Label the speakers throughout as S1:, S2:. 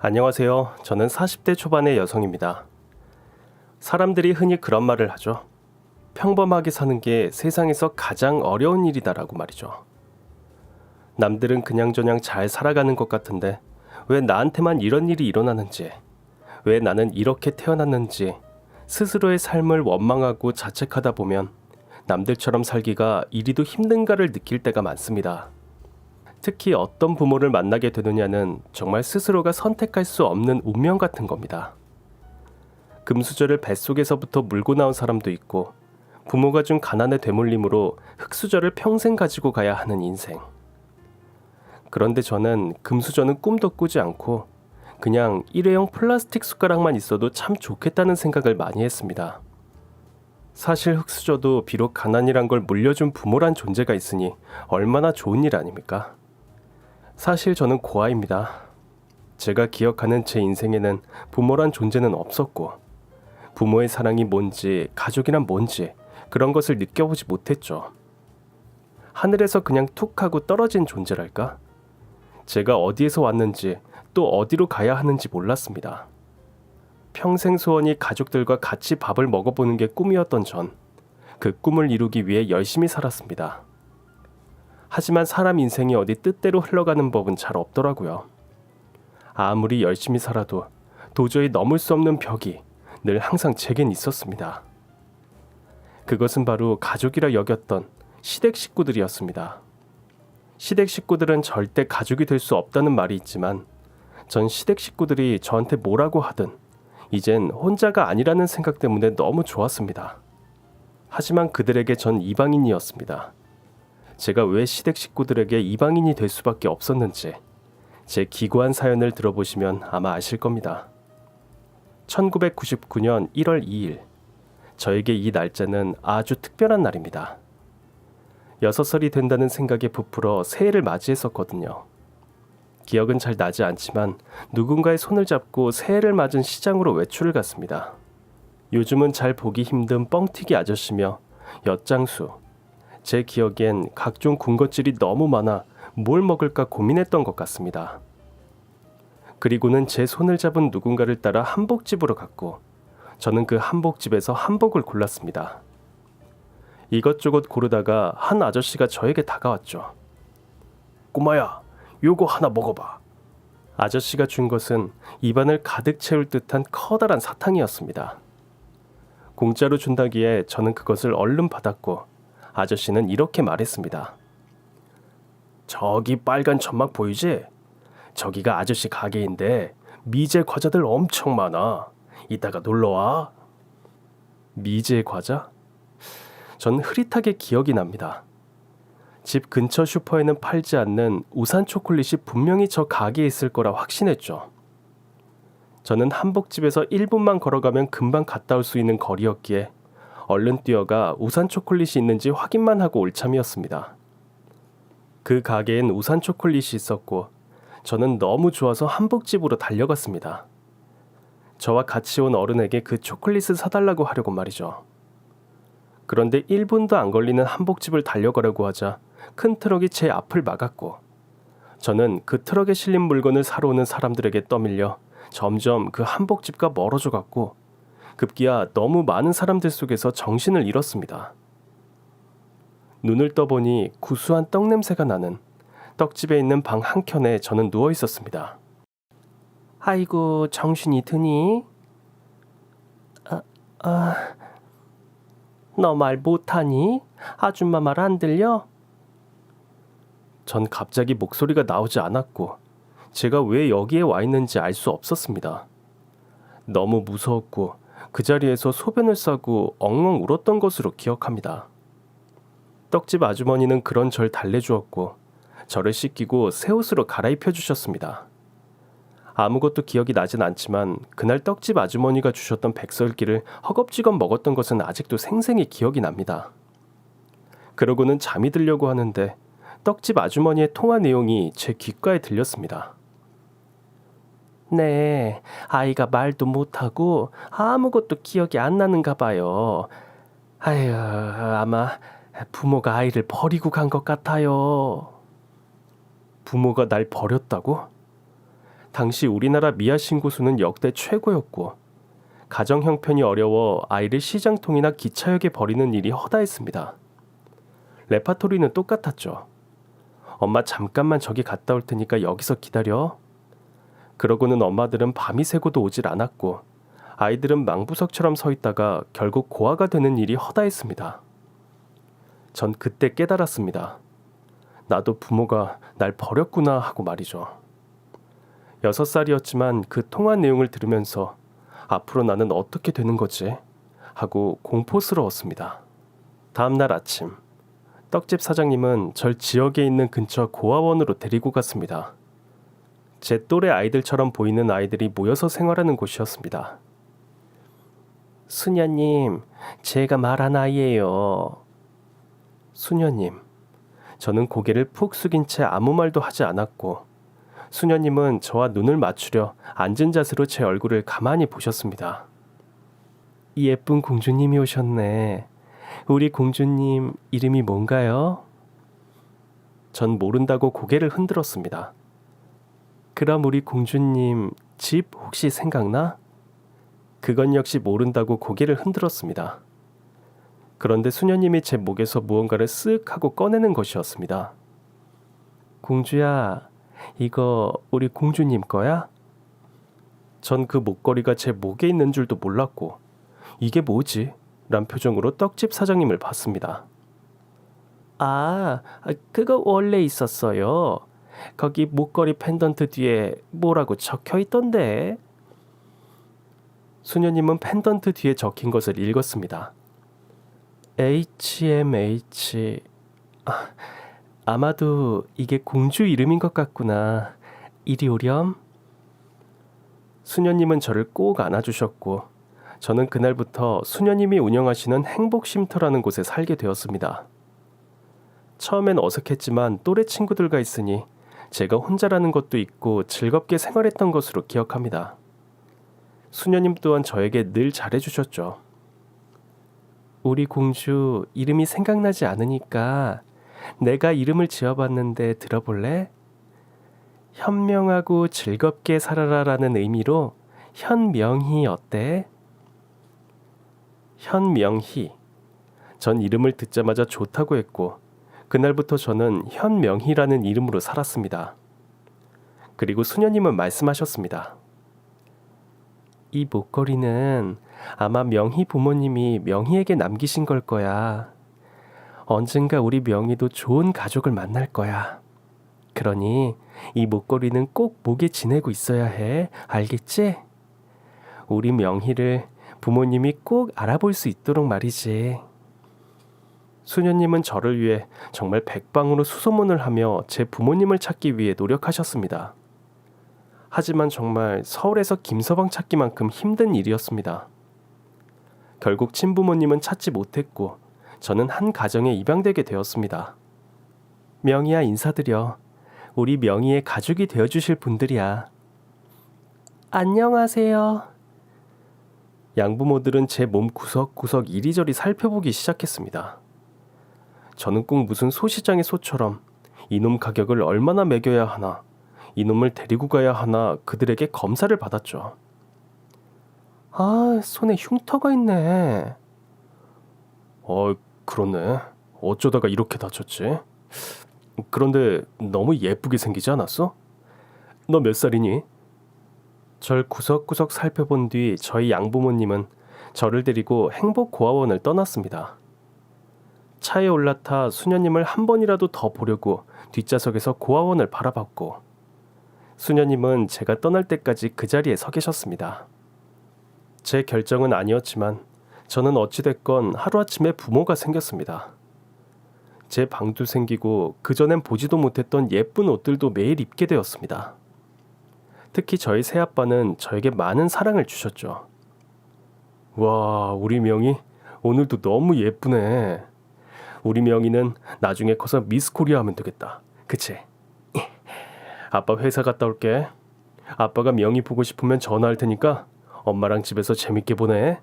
S1: 안녕하세요. 저는 40대 초반의 여성입니다. 사람들이 흔히 그런 말을 하죠. 평범하게 사는 게 세상에서 가장 어려운 일이다라고 말이죠. 남들은 그냥저냥 잘 살아가는 것 같은데 왜 나한테만 이런 일이 일어나는지, 왜 나는 이렇게 태어났는지 스스로의 삶을 원망하고 자책하다 보면 남들처럼 살기가 이리도 힘든가를 느낄 때가 많습니다. 특히 어떤 부모를 만나게 되느냐는 정말 스스로가 선택할 수 없는 운명 같은 겁니다. 금수저를 뱃속에서부터 물고 나온 사람도 있고 부모가 준 가난의 되물림으로 흙수저를 평생 가지고 가야 하는 인생. 그런데 저는 금수저는 꿈도 꾸지 않고 그냥 일회용 플라스틱 숟가락만 있어도 참 좋겠다는 생각을 많이 했습니다. 사실 흙수저도 비록 가난이란 걸 물려준 부모란 존재가 있으니 얼마나 좋은 일 아닙니까? 사실 저는 고아입니다. 제가 기억하는 제 인생에는 부모란 존재는 없었고 부모의 사랑이 뭔지 가족이란 뭔지 그런 것을 느껴보지 못했죠. 하늘에서 그냥 툭 하고 떨어진 존재랄까? 제가 어디에서 왔는지 또 어디로 가야 하는지 몰랐습니다. 평생 소원이 가족들과 같이 밥을 먹어보는 게 꿈이었던 전 그 꿈을 이루기 위해 열심히 살았습니다. 하지만 사람 인생이 어디 뜻대로 흘러가는 법은 잘 없더라고요. 아무리 열심히 살아도 도저히 넘을 수 없는 벽이 늘 항상 제겐 있었습니다. 그것은 바로 가족이라 여겼던 시댁 식구들이었습니다. 시댁 식구들은 절대 가족이 될 수 없다는 말이 있지만 전 시댁 식구들이 저한테 뭐라고 하든 이젠 혼자가 아니라는 생각 때문에 너무 좋았습니다. 하지만 그들에게 전 이방인이었습니다. 제가 왜 시댁 식구들에게 이방인이 될 수밖에 없었는지 제 기구한 사연을 들어보시면 아마 아실 겁니다. 1999년 1월 2일, 저에게 이 날짜는 아주 특별한 날입니다. 6살이 된다는 생각에 부풀어 새해를 맞이했었거든요. 기억은 잘 나지 않지만 누군가의 손을 잡고 새해를 맞은 시장으로 외출을 갔습니다. 요즘은 잘 보기 힘든 뻥튀기 아저씨며 엿장수, 제 기억엔 각종 군것질이 너무 많아 뭘 먹을까 고민했던 것 같습니다. 그리고는 제 손을 잡은 누군가를 따라 한복집으로 갔고 저는 그 한복집에서 한복을 골랐습니다. 이것저것 고르다가 한 아저씨가 저에게 다가왔죠. 꼬마야, 요거 하나 먹어봐. 아저씨가 준 것은 입안을 가득 채울 듯한 커다란 사탕이었습니다. 공짜로 준다기에 저는 그것을 얼른 받았고 아저씨는 이렇게 말했습니다. 저기 빨간 천막 보이지? 저기가 아저씨 가게인데 미제 과자들 엄청 많아. 이따가 놀러와. 미제 과자? 전 흐릿하게 기억이 납니다. 집 근처 슈퍼에는 팔지 않는 우산 초콜릿이 분명히 저 가게에 있을 거라 확신했죠. 저는 한복집에서 1분만 걸어가면 금방 갔다 올 수 있는 거리였기에 얼른 뛰어가 우산 초콜릿이 있는지 확인만 하고 올 참이었습니다. 그 가게엔 우산 초콜릿이 있었고 저는 너무 좋아서 한복집으로 달려갔습니다. 저와 같이 온 어른에게 그 초콜릿을 사달라고 하려고 말이죠. 그런데 1분도 안 걸리는 한복집을 달려가려고 하자 큰 트럭이 제 앞을 막았고 저는 그 트럭에 실린 물건을 사러 오는 사람들에게 떠밀려 점점 그 한복집과 멀어져 갔고 급기야 너무 많은 사람들 속에서 정신을 잃었습니다. 눈을 떠보니 구수한 떡 냄새가 나는 떡집에 있는 방 한켠에 저는 누워 있었습니다. 아이고, 정신이 드니? 너 말 못하니? 아줌마 말 안 들려? 전 갑자기 목소리가 나오지 않았고 제가 왜 여기에 와 있는지 알 수 없었습니다. 너무 무서웠고 그 자리에서 소변을 싸고 엉엉 울었던 것으로 기억합니다. 떡집 아주머니는 그런 절 달래주었고 저를 씻기고 새 옷으로 갈아입혀 주셨습니다. 아무것도 기억이 나진 않지만 그날 떡집 아주머니가 주셨던 백설기를 허겁지겁 먹었던 것은 아직도 생생히 기억이 납니다. 그러고는 잠이 들려고 하는데 떡집 아주머니의 통화 내용이 제 귓가에 들렸습니다. 네, 아이가 말도 못하고 아무것도 기억이 안 나는가 봐요. 아휴, 아마 부모가 아이를 버리고 간 것 같아요. 부모가 날 버렸다고? 당시 우리나라 미아 신고 수는 역대 최고였고 가정 형편이 어려워 아이를 시장통이나 기차역에 버리는 일이 허다했습니다. 레파토리는 똑같았죠. 엄마 잠깐만 저기 갔다 올 테니까 여기서 기다려. 그러고는 엄마들은 밤이 새고도 오질 않았고 아이들은 망부석처럼 서 있다가 결국 고아가 되는 일이 허다했습니다. 전 그때 깨달았습니다. 나도 부모가 날 버렸구나 하고 말이죠. 6살이었지만 그 통화 내용을 들으면서 앞으로 나는 어떻게 되는 거지? 하고 공포스러웠습니다. 다음 날 아침, 떡집 사장님은 절 지역에 있는 근처 고아원으로 데리고 갔습니다. 제 또래 아이들처럼 보이는 아이들이 모여서 생활하는 곳이었습니다. 수녀님, 제가 말한 아이예요. 수녀님. 저는 고개를 푹 숙인 채 아무 말도 하지 않았고 수녀님은 저와 눈을 맞추려 앉은 자세로 제 얼굴을 가만히 보셨습니다. 예쁜 공주님이 오셨네. 우리 공주님 이름이 뭔가요? 전 모른다고 고개를 흔들었습니다. 그럼 우리 공주님 집 혹시 생각나? 그건 역시 모른다고 고개를 흔들었습니다. 그런데 수녀님이 제 목에서 무언가를 쓱 하고 꺼내는 것이었습니다. 공주야, 이거 우리 공주님 거야? 전 그 목걸이가 제 목에 있는 줄도 몰랐고 이게 뭐지? 란 표정으로 떡집 사장님을 봤습니다. 아, 그거 원래 있었어요. 거기 목걸이 펜던트 뒤에 뭐라고 적혀 있던데. 수녀님은 펜던트 뒤에 적힌 것을 읽었습니다. HMH. 아마도 이게 공주 이름인 것 같구나. 이리 오렴. 수녀님은 저를 꼭 안아주셨고 저는 그날부터 수녀님이 운영하시는 행복쉼터라는 곳에 살게 되었습니다. 처음엔 어색했지만 또래 친구들과 있으니 제가 혼자라는 것도 있고 즐겁게 생활했던 것으로 기억합니다. 수녀님 또한 저에게 늘 잘해주셨죠. 우리 공주 이름이 생각나지 않으니까 내가 이름을 지어봤는데 들어볼래? 현명하고 즐겁게 살아라라는 의미로 현명희 어때? 현명희. 전 이름을 듣자마자 좋다고 했고 그날부터 저는 현명희라는 이름으로 살았습니다. 그리고 수녀님은 말씀하셨습니다. 이 목걸이는 아마 명희 부모님이 명희에게 남기신 걸 거야. 언젠가 우리 명희도 좋은 가족을 만날 거야. 그러니 이 목걸이는 꼭 목에 지내고 있어야 해. 알겠지? 우리 명희를 부모님이 꼭 알아볼 수 있도록 말이지. 수녀님은 저를 위해 정말 백방으로 수소문을 하며 제 부모님을 찾기 위해 노력하셨습니다. 하지만 정말 서울에서 김서방 찾기만큼 힘든 일이었습니다. 결국 친부모님은 찾지 못했고 저는 한 가정에 입양되게 되었습니다. 명희야 인사드려. 우리 명희의 가족이 되어주실 분들이야. 안녕하세요. 양부모들은 제 몸 구석구석 이리저리 살펴보기 시작했습니다. 저는 꼭 무슨 소시장의 소처럼 이놈 가격을 얼마나 매겨야 하나, 이놈을 데리고 가야 하나 그들에게 검사를 받았죠. 아, 손에 흉터가 있네. 그러네. 어쩌다가 이렇게 다쳤지? 그런데 너무 예쁘게 생기지 않았어? 너 몇 살이니? 절 구석구석 살펴본 뒤 저희 양부모님은 저를 데리고 행복고아원을 떠났습니다. 차에 올라타 수녀님을 한 번이라도 더 보려고 뒷좌석에서 고아원을 바라봤고 수녀님은 제가 떠날 때까지 그 자리에 서 계셨습니다. 제 결정은 아니었지만 저는 어찌됐건 하루아침에 부모가 생겼습니다. 제 방도 생기고 그전엔 보지도 못했던 예쁜 옷들도 매일 입게 되었습니다. 특히 저희 새아빠는 저에게 많은 사랑을 주셨죠. 와, 우리 명희 오늘도 너무 예쁘네. 우리 명희는 나중에 커서 미스 코리아 하면 되겠다. 그치? 아빠 회사 갔다 올게. 아빠가 명희 보고 싶으면 전화할 테니까 엄마랑 집에서 재밌게 보내.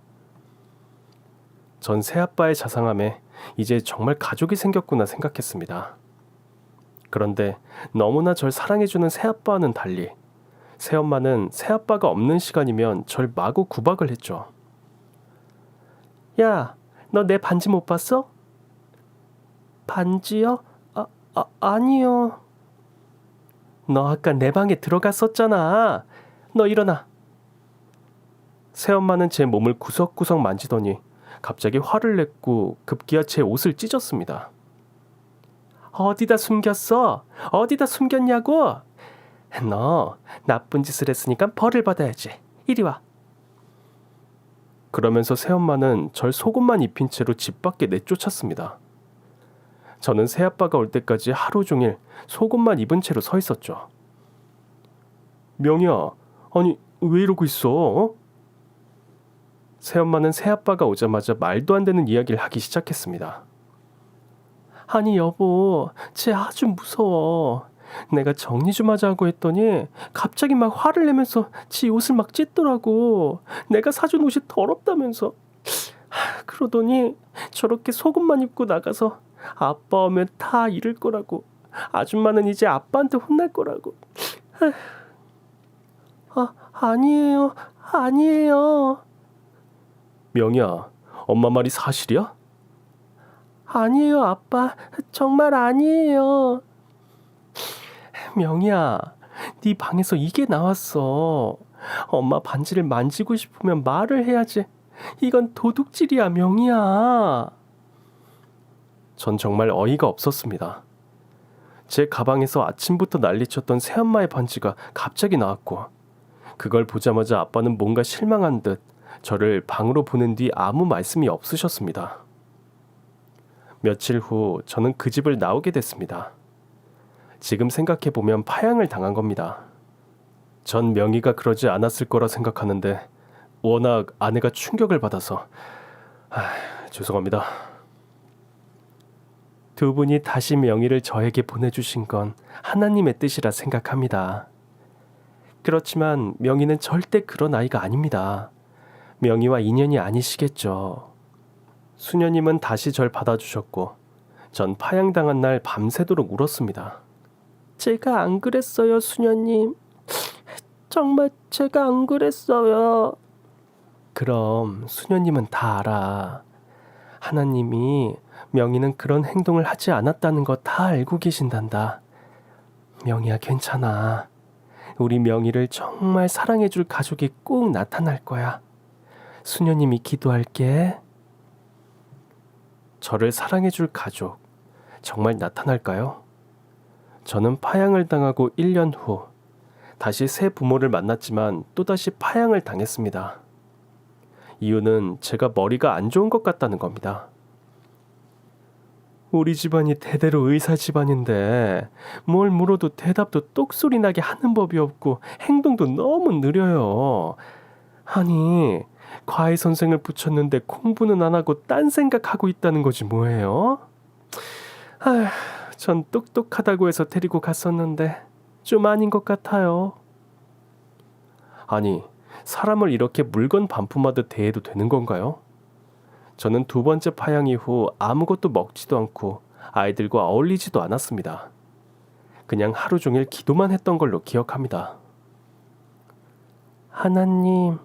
S1: 전 새아빠의 자상함에 이제 정말 가족이 생겼구나 생각했습니다. 그런데 너무나 절 사랑해주는 새아빠와는 달리 새엄마는 새아빠가 없는 시간이면 절 마구 구박을 했죠. 야, 너 내 반지 못 봤어? 반지요? 아니요. 너 아까 내 방에 들어갔었잖아. 너 일어나. 새엄마는 제 몸을 구석구석 만지더니 갑자기 화를 냈고 급기야 제 옷을 찢었습니다. 어디다 숨겼어? 어디다 숨겼냐고? 너 나쁜 짓을 했으니까 벌을 받아야지. 이리 와. 그러면서 새엄마는 절 속옷만 입힌 채로 집 밖에 내쫓았습니다. 저는 새아빠가 올 때까지 하루 종일 속옷만 입은 채로 서 있었죠. 명희야, 아니 왜 이러고 있어? 어? 새엄마는 새아빠가 오자마자 말도 안 되는 이야기를 하기 시작했습니다. 아니 여보, 쟤 아주 무서워. 내가 정리 좀 하자고 했더니 갑자기 막 화를 내면서 지 옷을 막 찢더라고. 내가 사준 옷이 더럽다면서. 그러더니 저렇게 속옷만 입고 나가서 아빠 오면 다 잃을 거라고. 아줌마는 이제 아빠한테 혼날 거라고. 아니에요. 아니에요. 명희야, 엄마 말이 사실이야? 아니에요, 아빠. 정말 아니에요. 명희야, 네 방에서 이게 나왔어. 엄마 반지를 만지고 싶으면 말을 해야지. 이건 도둑질이야, 명희야. 전 정말 어이가 없었습니다. 제 가방에서 아침부터 난리쳤던 새엄마의 반지가 갑자기 나왔고, 그걸 보자마자 아빠는 뭔가 실망한 듯 저를 방으로 보낸 뒤 아무 말씀이 없으셨습니다. 며칠 후 저는 그 집을 나오게 됐습니다. 지금 생각해보면 파양을 당한 겁니다. 전 명희가 그러지 않았을 거라 생각하는데 워낙 아내가 충격을 받아서 죄송합니다. 두 분이 다시 명희를 저에게 보내주신 건 하나님의 뜻이라 생각합니다. 그렇지만 명희는 절대 그런 아이가 아닙니다. 명희와 인연이 아니시겠죠. 수녀님은 다시 절 받아주셨고 전 파양당한 날 밤새도록 울었습니다. 제가 안 그랬어요, 수녀님. 정말 제가 안 그랬어요. 그럼 수녀님은 다 알아. 하나님이 명희는 그런 행동을 하지 않았다는 거 다 알고 계신단다. 명희야, 괜찮아. 우리 명희를 정말 사랑해줄 가족이 꼭 나타날 거야. 수녀님이 기도할게. 저를 사랑해줄 가족, 정말 나타날까요? 저는 파양을 당하고 1년 후 다시 새 부모를 만났지만 또다시 파양을 당했습니다. 이유는 제가 머리가 안 좋은 것 같다는 겁니다. 우리 집안이 대대로 의사 집안인데 뭘 물어도 대답도 똑소리 나게 하는 법이 없고 행동도 너무 느려요. 아니, 과외 선생을 붙였는데 공부는 안 하고 딴 생각하고 있다는 거지 뭐예요? 전 똑똑하다고 해서 데리고 갔었는데 좀 아닌 것 같아요. 아니, 사람을 이렇게 물건 반품하듯 대해도 되는 건가요? 저는 두 번째 파양 이후 아무것도 먹지도 않고 아이들과 어울리지도 않았습니다. 그냥 하루 종일 기도만 했던 걸로 기억합니다. 하나님,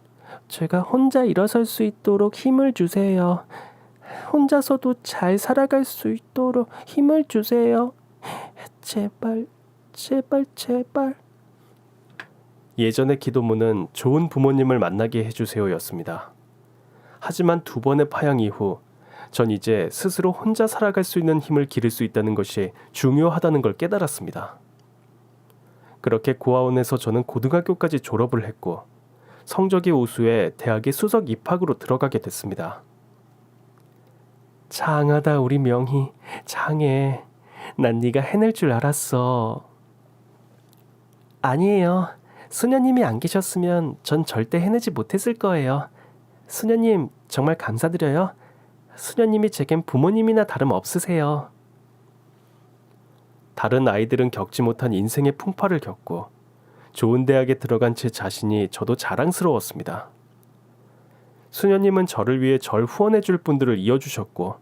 S1: 제가 혼자 일어설 수 있도록 힘을 주세요. 혼자서도 잘 살아갈 수 있도록 힘을 주세요. 제발, 제발, 제발. 예전의 기도문은 좋은 부모님을 만나게 해주세요였습니다. 하지만 두 번의 파양 이후 전 이제 스스로 혼자 살아갈 수 있는 힘을 기를 수 있다는 것이 중요하다는 걸 깨달았습니다. 그렇게 고아원에서 저는 고등학교까지 졸업을 했고 성적이 우수해 대학에 수석 입학으로 들어가게 됐습니다. 장하다 우리 명희, 장해. 난 네가 해낼 줄 알았어. 아니에요. 수녀님이 안 계셨으면 전 절대 해내지 못했을 거예요. 수녀님 정말 감사드려요. 수녀님이 제겐 부모님이나 다름없으세요. 다른 아이들은 겪지 못한 인생의 풍파를 겪고 좋은 대학에 들어간 제 자신이 저도 자랑스러웠습니다. 수녀님은 저를 위해 절 후원해 줄 분들을 이어주셨고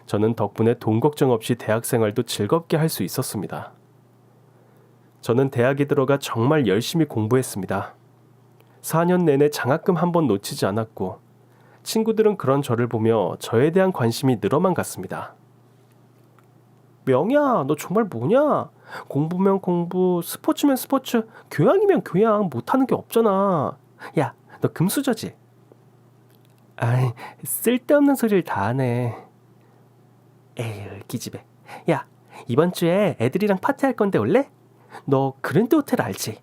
S1: 저는 덕분에 돈 걱정 없이 대학 생활도 즐겁게 할 수 있었습니다. 저는 대학에 들어가 정말 열심히 공부했습니다. 4년 내내 장학금 한 번 놓치지 않았고 친구들은 그런 저를 보며 저에 대한 관심이 늘어만 갔습니다. 명희야, 너 정말 뭐냐? 공부면 공부, 스포츠면 스포츠, 교양이면 교양, 못하는 게 없잖아. 야, 너 금수저지? 아이, 쓸데없는 소리를 다 하네. 에휴, 기집애. 야, 이번 주에 애들이랑 파티할 건데 올래? 너 그랜드 호텔 알지?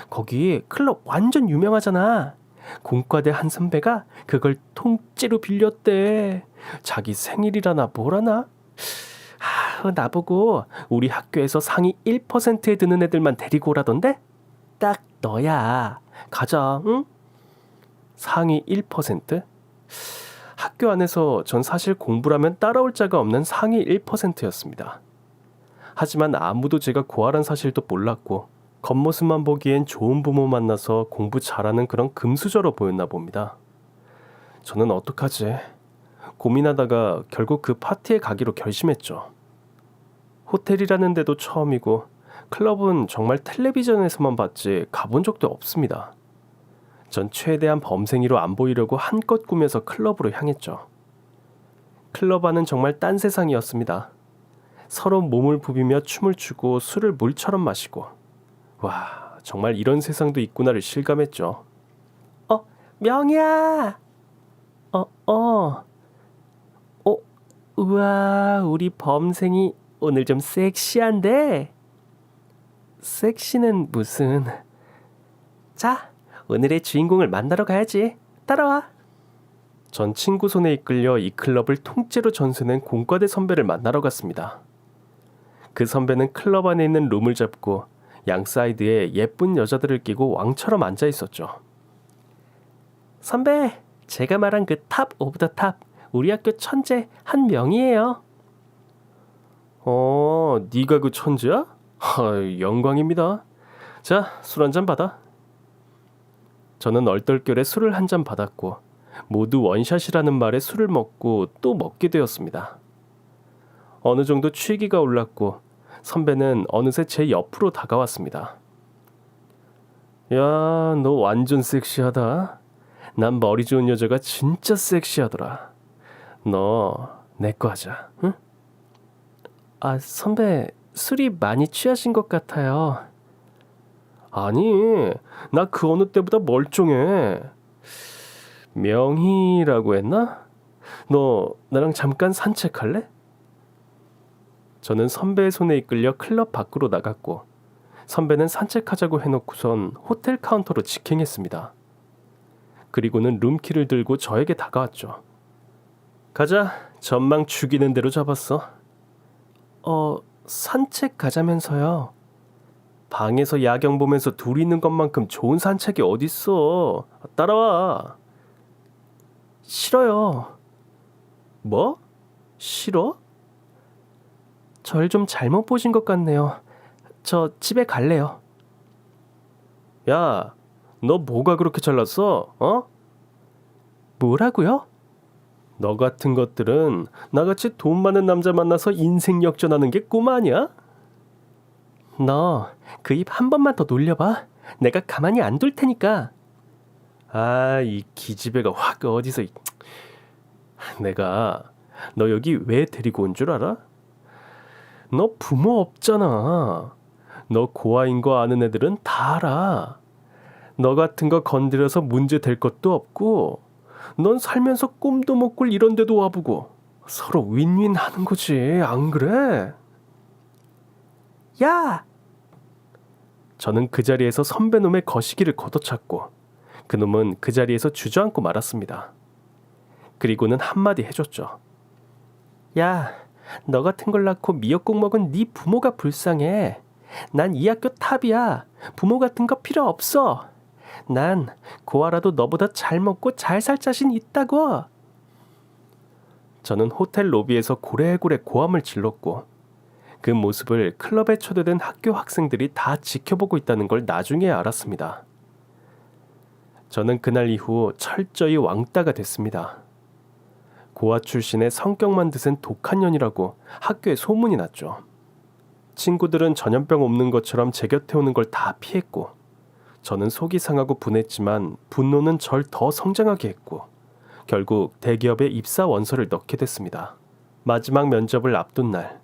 S1: 거기 클럽 완전 유명하잖아. 공과대 한 선배가 그걸 통째로 빌렸대. 자기 생일이라나 뭐라나? 나보고 우리 학교에서 상위 1%에 드는 애들만 데리고 오라던데? 딱 너야. 가자, 응? 상위 1%? 학교 안에서 전 사실 공부라면 따라올 자가 없는 상위 1%였습니다. 하지만 아무도 제가 고아란 사실도 몰랐고 겉모습만 보기엔 좋은 부모 만나서 공부 잘하는 그런 금수저로 보였나 봅니다. 저는 어떡하지? 고민하다가 결국 그 파티에 가기로 결심했죠. 호텔이라는 데도 처음이고 클럽은 정말 텔레비전에서만 봤지 가본 적도 없습니다. 전 최대한 범생이로 안 보이려고 한껏 꾸며서 클럽으로 향했죠. 클럽 안은 정말 딴 세상이었습니다. 서로 몸을 부비며 춤을 추고 술을 물처럼 마시고, 와, 정말 이런 세상도 있구나를 실감했죠. 명희야! 우와, 우리 범생이 오늘 좀 섹시한데? 섹시는 무슨... 자, 오늘의 주인공을 만나러 가야지. 따라와. 전 친구 손에 이끌려 이 클럽을 통째로 전수낸 공과대 선배를 만나러 갔습니다. 그 선배는 클럽 안에 있는 룸을 잡고 양 사이드에 예쁜 여자들을 끼고 왕처럼 앉아 있었죠. 선배, 제가 말한 그 탑 오브 더 탑, 우리 학교 천재 한명이에요. 네가 그 천재야? 영광입니다. 자, 술 한 잔 받아. 저는 얼떨결에 술을 한 잔 받았고 모두 원샷이라는 말에 술을 먹고 또 먹게 되었습니다. 어느 정도 취기가 올랐고 선배는 어느새 제 옆으로 다가왔습니다. 야, 너 완전 섹시하다. 난 머리 좋은 여자가 진짜 섹시하더라. 너 내 거 하자, 응? 선배, 술이 많이 취하신 것 같아요. 아니, 나 그 어느 때보다 멀쩡해. 명희라고 했나? 너 나랑 잠깐 산책할래? 저는 선배의 손에 이끌려 클럽 밖으로 나갔고 선배는 산책하자고 해놓고선 호텔 카운터로 직행했습니다. 그리고는 룸키를 들고 저에게 다가왔죠. 가자, 전망 죽이는 대로 잡았어. 산책 가자면서요. 방에서 야경 보면서 둘이 있는 것만큼 좋은 산책이 어딨어. 따라와. 싫어요. 뭐? 싫어? 절 좀 잘못 보신 것 같네요. 저 집에 갈래요. 야, 너 뭐가 그렇게 잘났어? 뭐라고요? 너 같은 것들은 나같이 돈 많은 남자 만나서 인생 역전하는 게 꿈 아니야? 너 그 입 한 번만 더 놀려봐. 내가 가만히 안 둘 테니까. 이 기집애가 확 어디서... 내가 너 여기 왜 데리고 온 줄 알아? 너 부모 없잖아. 너 고아인 거 아는 애들은 다 알아. 너 같은 거 건드려서 문제 될 것도 없고 넌 살면서 꿈도 못 꿀 이런 데도 와보고 서로 윈윈 하는 거지, 안 그래? 야! 저는 그 자리에서 선배놈의 거시기를 걷어찼고 그놈은 그 자리에서 주저앉고 말았습니다. 그리고는 한마디 해줬죠. 야, 너 같은 걸 낳고 미역국 먹은 네 부모가 불쌍해. 난 이 학교 탑이야. 부모 같은 거 필요 없어. 난 고아라도 너보다 잘 먹고 잘 살 자신 있다고. 저는 호텔 로비에서 고래고래 고함을 질렀고 그 모습을 클럽에 초대된 학교 학생들이 다 지켜보고 있다는 걸 나중에 알았습니다. 저는 그날 이후 철저히 왕따가 됐습니다. 고아 출신의 성격만 드센 독한 년이라고 학교에 소문이 났죠. 친구들은 전염병 없는 것처럼 제 곁에 오는 걸 다 피했고, 저는 속이 상하고 분했지만 분노는 절 더 성장하게 했고, 결국 대기업에 입사 원서를 넣게 됐습니다. 마지막 면접을 앞둔 날,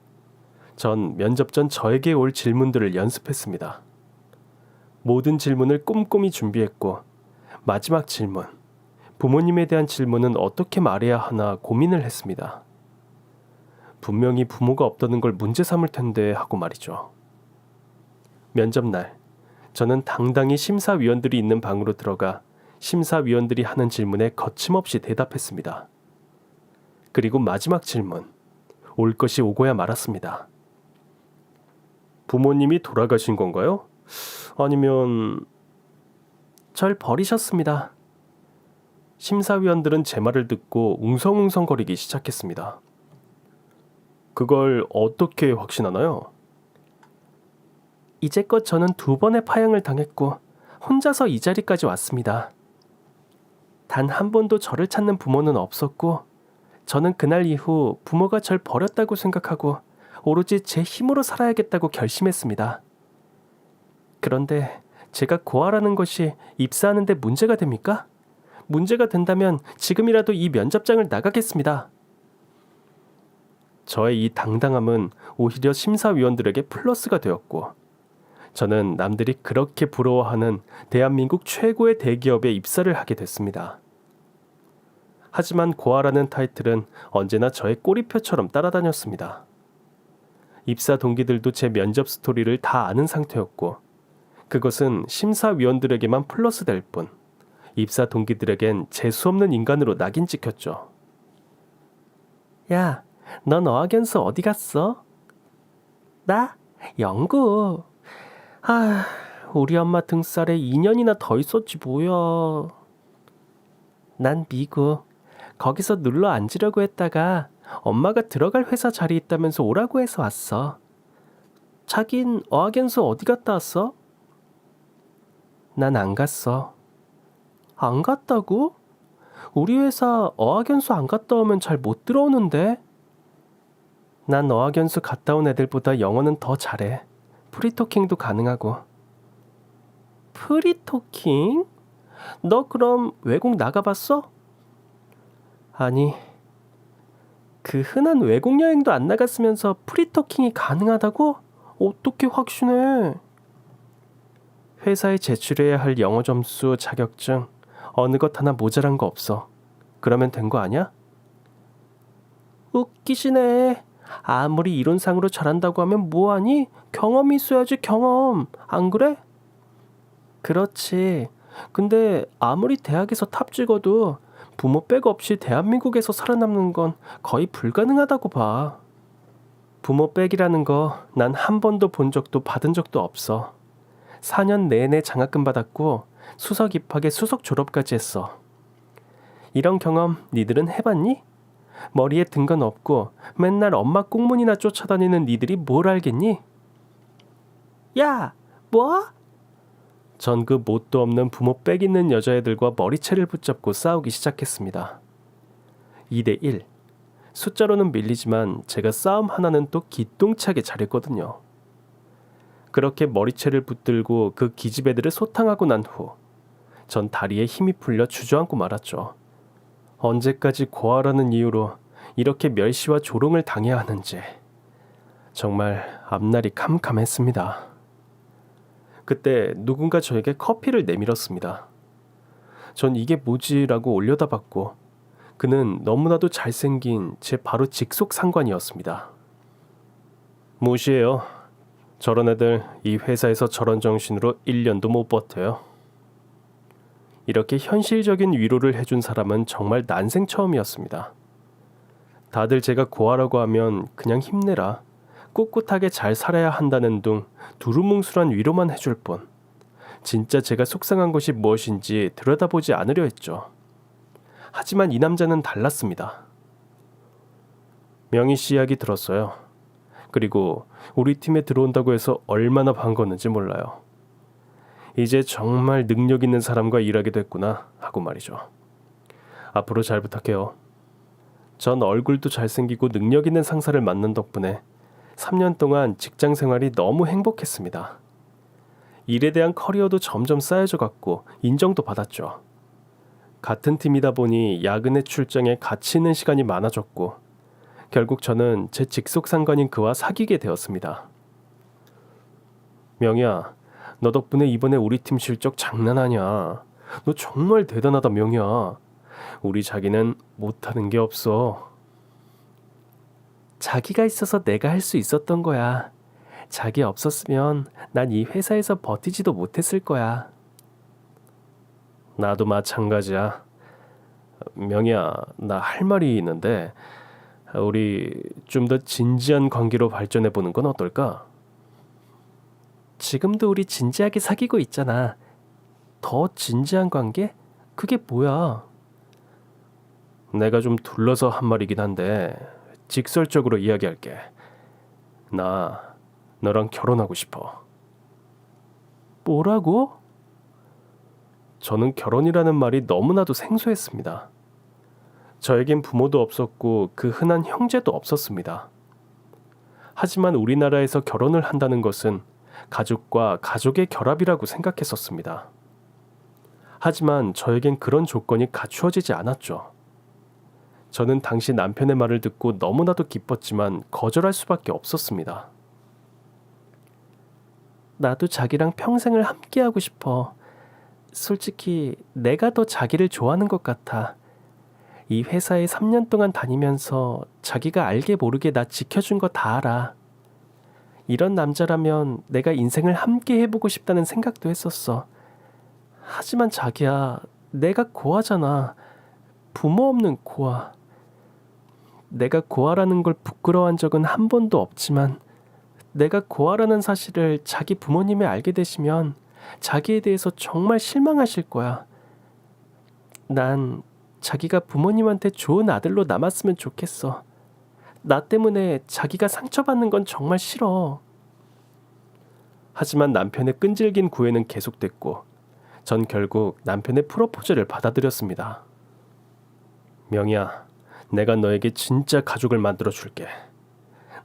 S1: 전 면접 전 저에게 올 질문들을 연습했습니다. 모든 질문을 꼼꼼히 준비했고, 마지막 질문, 부모님에 대한 질문은 어떻게 말해야 하나 고민을 했습니다. 분명히 부모가 없다는 걸 문제 삼을 텐데 하고 말이죠. 면접 날, 저는 당당히 심사위원들이 있는 방으로 들어가 심사위원들이 하는 질문에 거침없이 대답했습니다. 그리고 마지막 질문, 올 것이 오고야 말았습니다. 부모님이 돌아가신 건가요? 아니면 절 버리셨습니다. 심사위원들은 제 말을 듣고 웅성웅성거리기 시작했습니다. 그걸 어떻게 확신하나요? 이제껏 저는 2번의 파양을 당했고 혼자서 이 자리까지 왔습니다. 단 한 번도 저를 찾는 부모는 없었고, 저는 그날 이후 부모가 절 버렸다고 생각하고 오로지 제 힘으로 살아야겠다고 결심했습니다. 그런데 제가 고아라는 것이 입사하는 데 문제가 됩니까? 문제가 된다면 지금이라도 이 면접장을 나가겠습니다. 저의 이 당당함은 오히려 심사위원들에게 플러스가 되었고, 저는 남들이 그렇게 부러워하는 대한민국 최고의 대기업에 입사를 하게 됐습니다. 하지만 고아라는 타이틀은 언제나 저의 꼬리표처럼 따라다녔습니다. 입사 동기들도 제 면접 스토리를 다 아는 상태였고, 그것은 심사위원들에게만 플러스 될 뿐, 입사 동기들에겐 재수없는 인간으로 낙인 찍혔죠. 야, 넌 어학연수 어디 갔어? 나? 영국. 우리 엄마 등살에 2년이나 더 있었지 뭐야. 난 미국. 거기서 눌러 앉으려고 했다가 엄마가 들어갈 회사 자리 있다면서 오라고 해서 왔어. 자긴 어학연수 어디 갔다 왔어? 난 안 갔어. 안 갔다고? 우리 회사 어학연수 안 갔다 오면 잘 못 들어오는데. 난 어학연수 갔다 온 애들보다 영어는 더 잘해. 프리토킹도 가능하고. 프리토킹? 너 그럼 외국 나가봤어? 아니, 그 흔한 외국 여행도 안 나갔으면서 프리토킹이 가능하다고? 어떻게 확신해? 회사에 제출해야 할 영어 점수, 자격증, 어느 것 하나 모자란 거 없어. 그러면 된 거 아니야? 웃기시네. 아무리 이론상으로 잘한다고 하면 뭐하니? 경험이 있어야지, 경험. 안 그래? 그렇지. 근데 아무리 대학에서 탑 찍어도 부모 백 없이 대한민국에서 살아남는 건 거의 불가능하다고 봐. 부모 백이라는 거 난 한 번도 본 적도 받은 적도 없어. 4년 내내 장학금 받았고 수석 입학에 수석 졸업까지 했어. 이런 경험 니들은 해봤니? 머리에 든 건 없고 맨날 엄마 꽁문이나 쫓아다니는 니들이 뭘 알겠니? 야, 뭐? 전 그 뭣도 없는 부모 백 있는 여자애들과 머리채를 붙잡고 싸우기 시작했습니다. 2대1. 숫자로는 밀리지만 제가 싸움 하나는 또 기똥차게 잘했거든요. 그렇게 머리채를 붙들고 그 기집애들을 소탕하고 난 후, 전 다리에 힘이 풀려 주저앉고 말았죠. 언제까지 고아라는 이유로 이렇게 멸시와 조롱을 당해야 하는지 정말 앞날이 캄캄했습니다. 그때 누군가 저에게 커피를 내밀었습니다. 전 이게 뭐지라고 올려다봤고, 그는 너무나도 잘생긴 제 바로 직속 상관이었습니다. 무시해요. 저런 애들 이 회사에서 저런 정신으로 1년도 못 버텨요. 이렇게 현실적인 위로를 해준 사람은 정말 난생 처음이었습니다. 다들 제가 고아라고 하면 그냥 힘내라, 꿋꿋하게 잘 살아야 한다는 둥 두루뭉술한 위로만 해줄 뿐, 진짜 제가 속상한 것이 무엇인지 들여다보지 않으려 했죠. 하지만 이 남자는 달랐습니다. 명희 씨 이야기 들었어요. 그리고 우리 팀에 들어온다고 해서 얼마나 반가웠는지 몰라요. 이제 정말 능력 있는 사람과 일하게 됐구나 하고 말이죠. 앞으로 잘 부탁해요. 전 얼굴도 잘생기고 능력 있는 상사를 만난 덕분에 3년 동안 직장 생활이 너무 행복했습니다. 일에 대한 커리어도 점점 쌓여져 갔고 인정도 받았죠. 같은 팀이다 보니 야근의 출장에 같이 있는 시간이 많아졌고 결국 저는 제 직속 상관인 그와 사귀게 되었습니다. 명희야, 너 덕분에 이번에 우리 팀 실적 장난 아니야. 너 정말 대단하다, 명희야. 우리 자기는 못하는 게 없어. 자기가 있어서 내가 할 수 있었던 거야. 자기 없었으면 난 이 회사에서 버티지도 못했을 거야. 나도 마찬가지야. 명희야, 나 할 말이 있는데 우리 좀 더 진지한 관계로 발전해 보는 건 어떨까? 지금도 우리 진지하게 사귀고 있잖아. 더 진지한 관계? 그게 뭐야? 내가 좀 둘러서 한 말이긴 한데 직설적으로 이야기할게. 나 너랑 결혼하고 싶어. 뭐라고? 저는 결혼이라는 말이 너무나도 생소했습니다. 저에겐 부모도 없었고 그 흔한 형제도 없었습니다. 하지만 우리나라에서 결혼을 한다는 것은 가족과 가족의 결합이라고 생각했었습니다. 하지만 저에겐 그런 조건이 갖추어지지 않았죠. 저는 당시 남편의 말을 듣고 너무나도 기뻤지만 거절할 수밖에 없었습니다. 나도 자기랑 평생을 함께하고 싶어. 솔직히 내가 더 자기를 좋아하는 것 같아. 이 회사에 3년 동안 다니면서 자기가 알게 모르게 나 지켜준 거 다 알아. 이런 남자라면 내가 인생을 함께 해보고 싶다는 생각도 했었어. 하지만 자기야, 내가 고아잖아. 부모 없는 고아. 내가 고아라는 걸 부끄러워한 적은 한 번도 없지만 내가 고아라는 사실을 자기 부모님이 알게 되시면 자기에 대해서 정말 실망하실 거야. 난 자기가 부모님한테 좋은 아들로 남았으면 좋겠어. 나 때문에 자기가 상처받는 건 정말 싫어. 하지만 남편의 끈질긴 구애는 계속됐고 전 결국 남편의 프로포즈를 받아들였습니다. 명희야, 내가 너에게 진짜 가족을 만들어 줄게.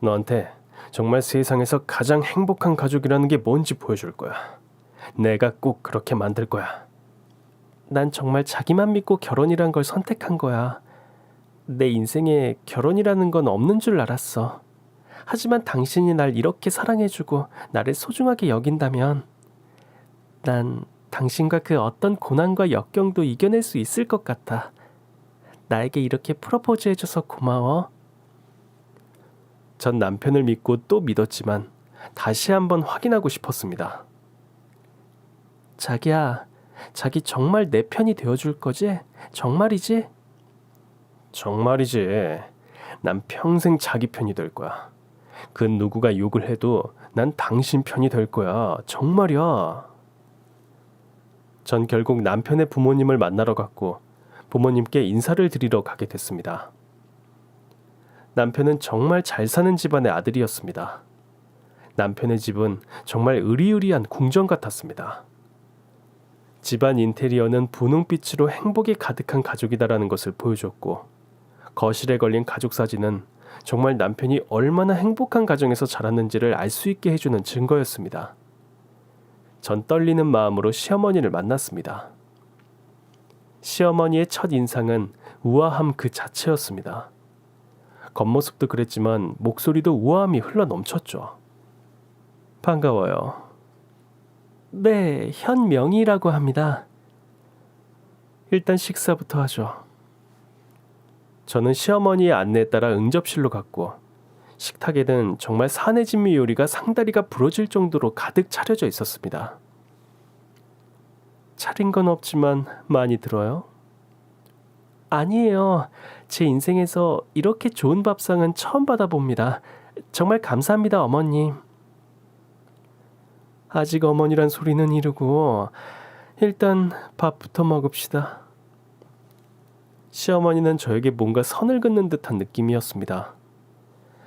S1: 너한테 정말 세상에서 가장 행복한 가족이라는 게 뭔지 보여줄 거야. 내가 꼭 그렇게 만들 거야. 난 정말 자기만 믿고 결혼이란 걸 선택한 거야. 내 인생에 결혼이라는 건 없는 줄 알았어. 하지만 당신이 날 이렇게 사랑해주고 나를 소중하게 여긴다면 난 당신과 그 어떤 고난과 역경도 이겨낼 수 있을 것 같아. 나에게 이렇게 프로포즈 해줘서 고마워. 전 남편을 믿고 또 믿었지만 다시 한번 확인하고 싶었습니다. 자기야, 자기 정말 내 편이 되어줄 거지? 정말이지? 정말이지. 난 평생 자기 편이 될 거야. 그 누구가 욕을 해도 난 당신 편이 될 거야. 정말이야. 전 결국 남편의 부모님을 만나러 갔고 부모님께 인사를 드리러 가게 됐습니다. 남편은 정말 잘 사는 집안의 아들이었습니다. 남편의 집은 정말 으리으리한 궁전 같았습니다. 집안 인테리어는 분홍빛으로 행복이 가득한 가족이다라는 것을 보여줬고 거실에 걸린 가족 사진은 정말 남편이 얼마나 행복한 가정에서 자랐는지를 알 수 있게 해주는 증거였습니다. 전 떨리는 마음으로 시어머니를 만났습니다. 시어머니의 첫 인상은 우아함 그 자체였습니다. 겉모습도 그랬지만 목소리도 우아함이 흘러넘쳤죠. 반가워요. 네, 현명이라고 합니다. 일단 식사부터 하죠. 저는 시어머니의 안내에 따라 응접실로 갔고 식탁에는 정말 사내진미 요리가 상다리가 부러질 정도로 가득 차려져 있었습니다. 차린 건 없지만 많이 들어요? 아니에요. 제 인생에서 이렇게 좋은 밥상은 처음 받아봅니다. 정말 감사합니다, 어머님. 아직 어머니란 소리는 이르고 일단 밥부터 먹읍시다. 시어머니는 저에게 뭔가 선을 긋는 듯한 느낌이었습니다.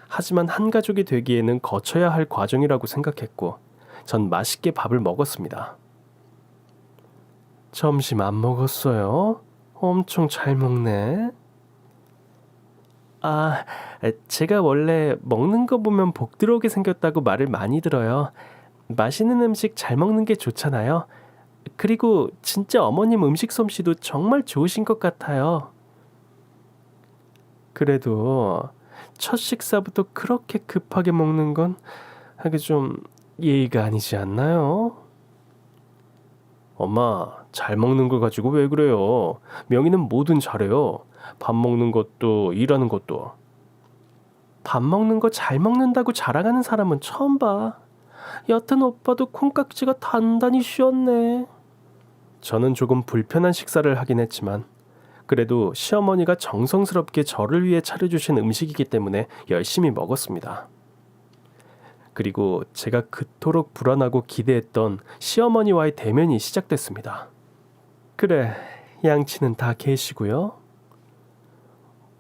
S1: 하지만 한 가족이 되기에는 거쳐야 할 과정이라고 생각했고 전 맛있게 밥을 먹었습니다. 점심 안 먹었어요? 엄청 잘 먹네. 아, 제가 원래 먹는 거 보면 복 들어오게 생겼다고 말을 많이 들어요. 맛있는 음식 잘 먹는 게 좋잖아요. 그리고 진짜 어머님 음식 솜씨도 정말 좋으신 것 같아요. 그래도 첫 식사부터 그렇게 급하게 먹는 건 하기 좀 예의가 아니지 않나요? 엄마, 잘 먹는 걸 가지고 왜 그래요? 명희는 뭐든 잘해요. 밥 먹는 것도 일하는 것도. 밥 먹는 거 잘 먹는다고 자랑하는 사람은 처음 봐. 여튼 오빠도 콩깍지가 단단히 씌었네. 저는 조금 불편한 식사를 하긴 했지만 그래도 시어머니가 정성스럽게 저를 위해 차려주신 음식이기 때문에 열심히 먹었습니다. 그리고 제가 그토록 불안하고 기대했던 시어머니와의 대면이 시작됐습니다. 그래, 양치는 다 계시고요.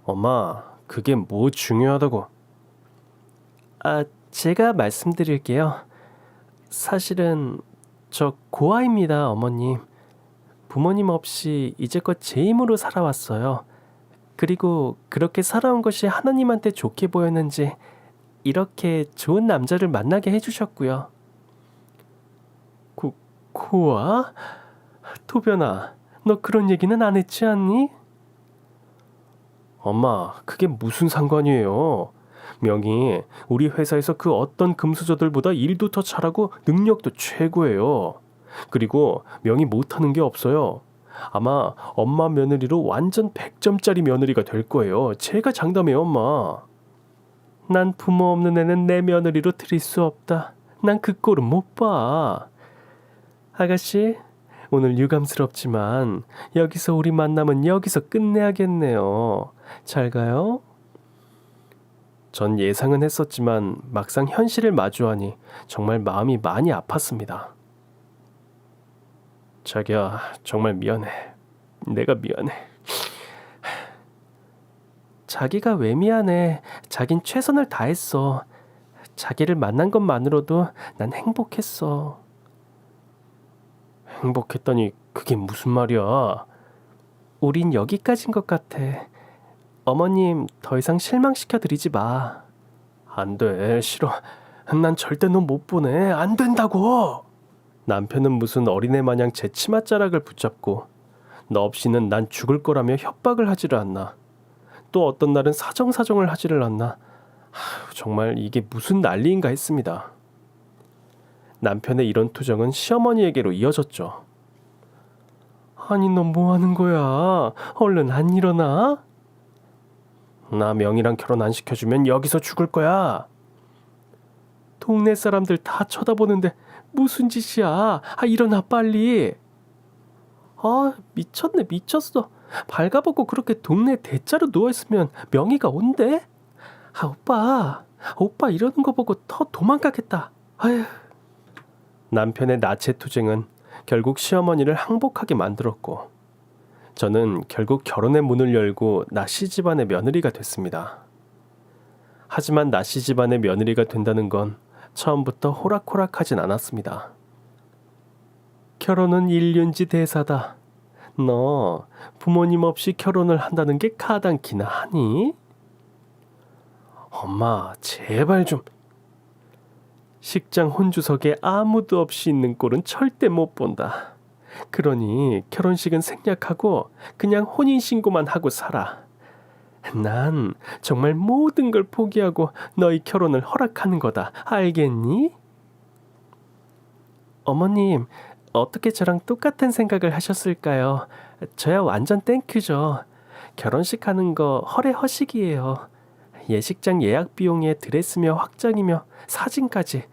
S1: 엄마, 그게 뭐 중요하다고? 제가 말씀드릴게요. 사실은 저 고아입니다, 어머님. 부모님 없이 이제껏 제 힘으로 살아왔어요. 그리고 그렇게 살아온 것이 하나님한테 좋게 보였는지 이렇게 좋은 남자를 만나게 해주셨고요. 고아? 도변아, 너 그런 얘기는 안 했지 않니? 엄마, 그게 무슨 상관이에요? 명희, 우리 회사에서 그 어떤 금수저들보다 일도 더 잘하고 능력도 최고예요. 그리고 명희 못하는 게 없어요. 아마 엄마 며느리로 완전 100점짜리 며느리가 될 거예요. 제가 장담해요, 엄마. 난 부모 없는 애는 내 며느리로 들일 수 없다. 난 그 꼴은 못 봐. 아가씨, 오늘 유감스럽지만 여기서 우리 만남은 여기서 끝내야겠네요. 잘 가요. 전 예상은 했었지만 막상 현실을 마주하니 정말 마음이 많이 아팠습니다. 자기야, 정말 미안해. 내가 미안해. 자기가 왜 미안해. 자긴 최선을 다했어. 자기를 만난 것만으로도 난 행복했어. 행복했다니 그게 무슨 말이야. 우린 여기까지인 것 같아. 어머님 더 이상 실망시켜드리지 마. 안 돼, 싫어. 난 절대 너 못 보내. 안 된다고. 남편은 무슨 어린애 마냥 제 치맛자락을 붙잡고 너 없이는 난 죽을 거라며 협박을 하지를 않나. 또 어떤 날은 사정사정을 하지를 않나. 정말 이게 무슨 난리인가 했습니다. 남편의 이런 투정은 시어머니에게로 이어졌죠. 아니, 너 뭐 하는 거야? 얼른 안 일어나? 나 명희랑 결혼 안 시켜주면 여기서 죽을 거야. 동네 사람들 다 쳐다보는데 무슨 짓이야? 일어나 빨리. 미쳤네, 미쳤어. 발가벗고 그렇게 동네 대자로 누워있으면 명희가 온대? 오빠 이러는 거 보고 더 도망가겠다. 아휴. 남편의 나체 투쟁은 결국 시어머니를 항복하게 만들었고 저는 결국 결혼의 문을 열고 나씨 집안의 며느리가 됐습니다. 하지만 나씨 집안의 며느리가 된다는 건 처음부터 호락호락하진 않았습니다. 결혼은 일륜지 대사다. 너 부모님 없이 결혼을 한다는 게 가당키나 하니? 엄마, 제발 좀. 식장 혼주석에 아무도 없이 있는 꼴은 절대 못 본다. 그러니 결혼식은 생략하고 그냥 혼인신고만 하고 살아. 난 정말 모든 걸 포기하고 너희 결혼을 허락하는 거다. 알겠니? 어머님, 어떻게 저랑 똑같은 생각을 하셨을까요? 저야 완전 땡큐죠. 결혼식 하는 거 허례허식이에요. 예식장 예약 비용에 드레스며 확장이며 사진까지.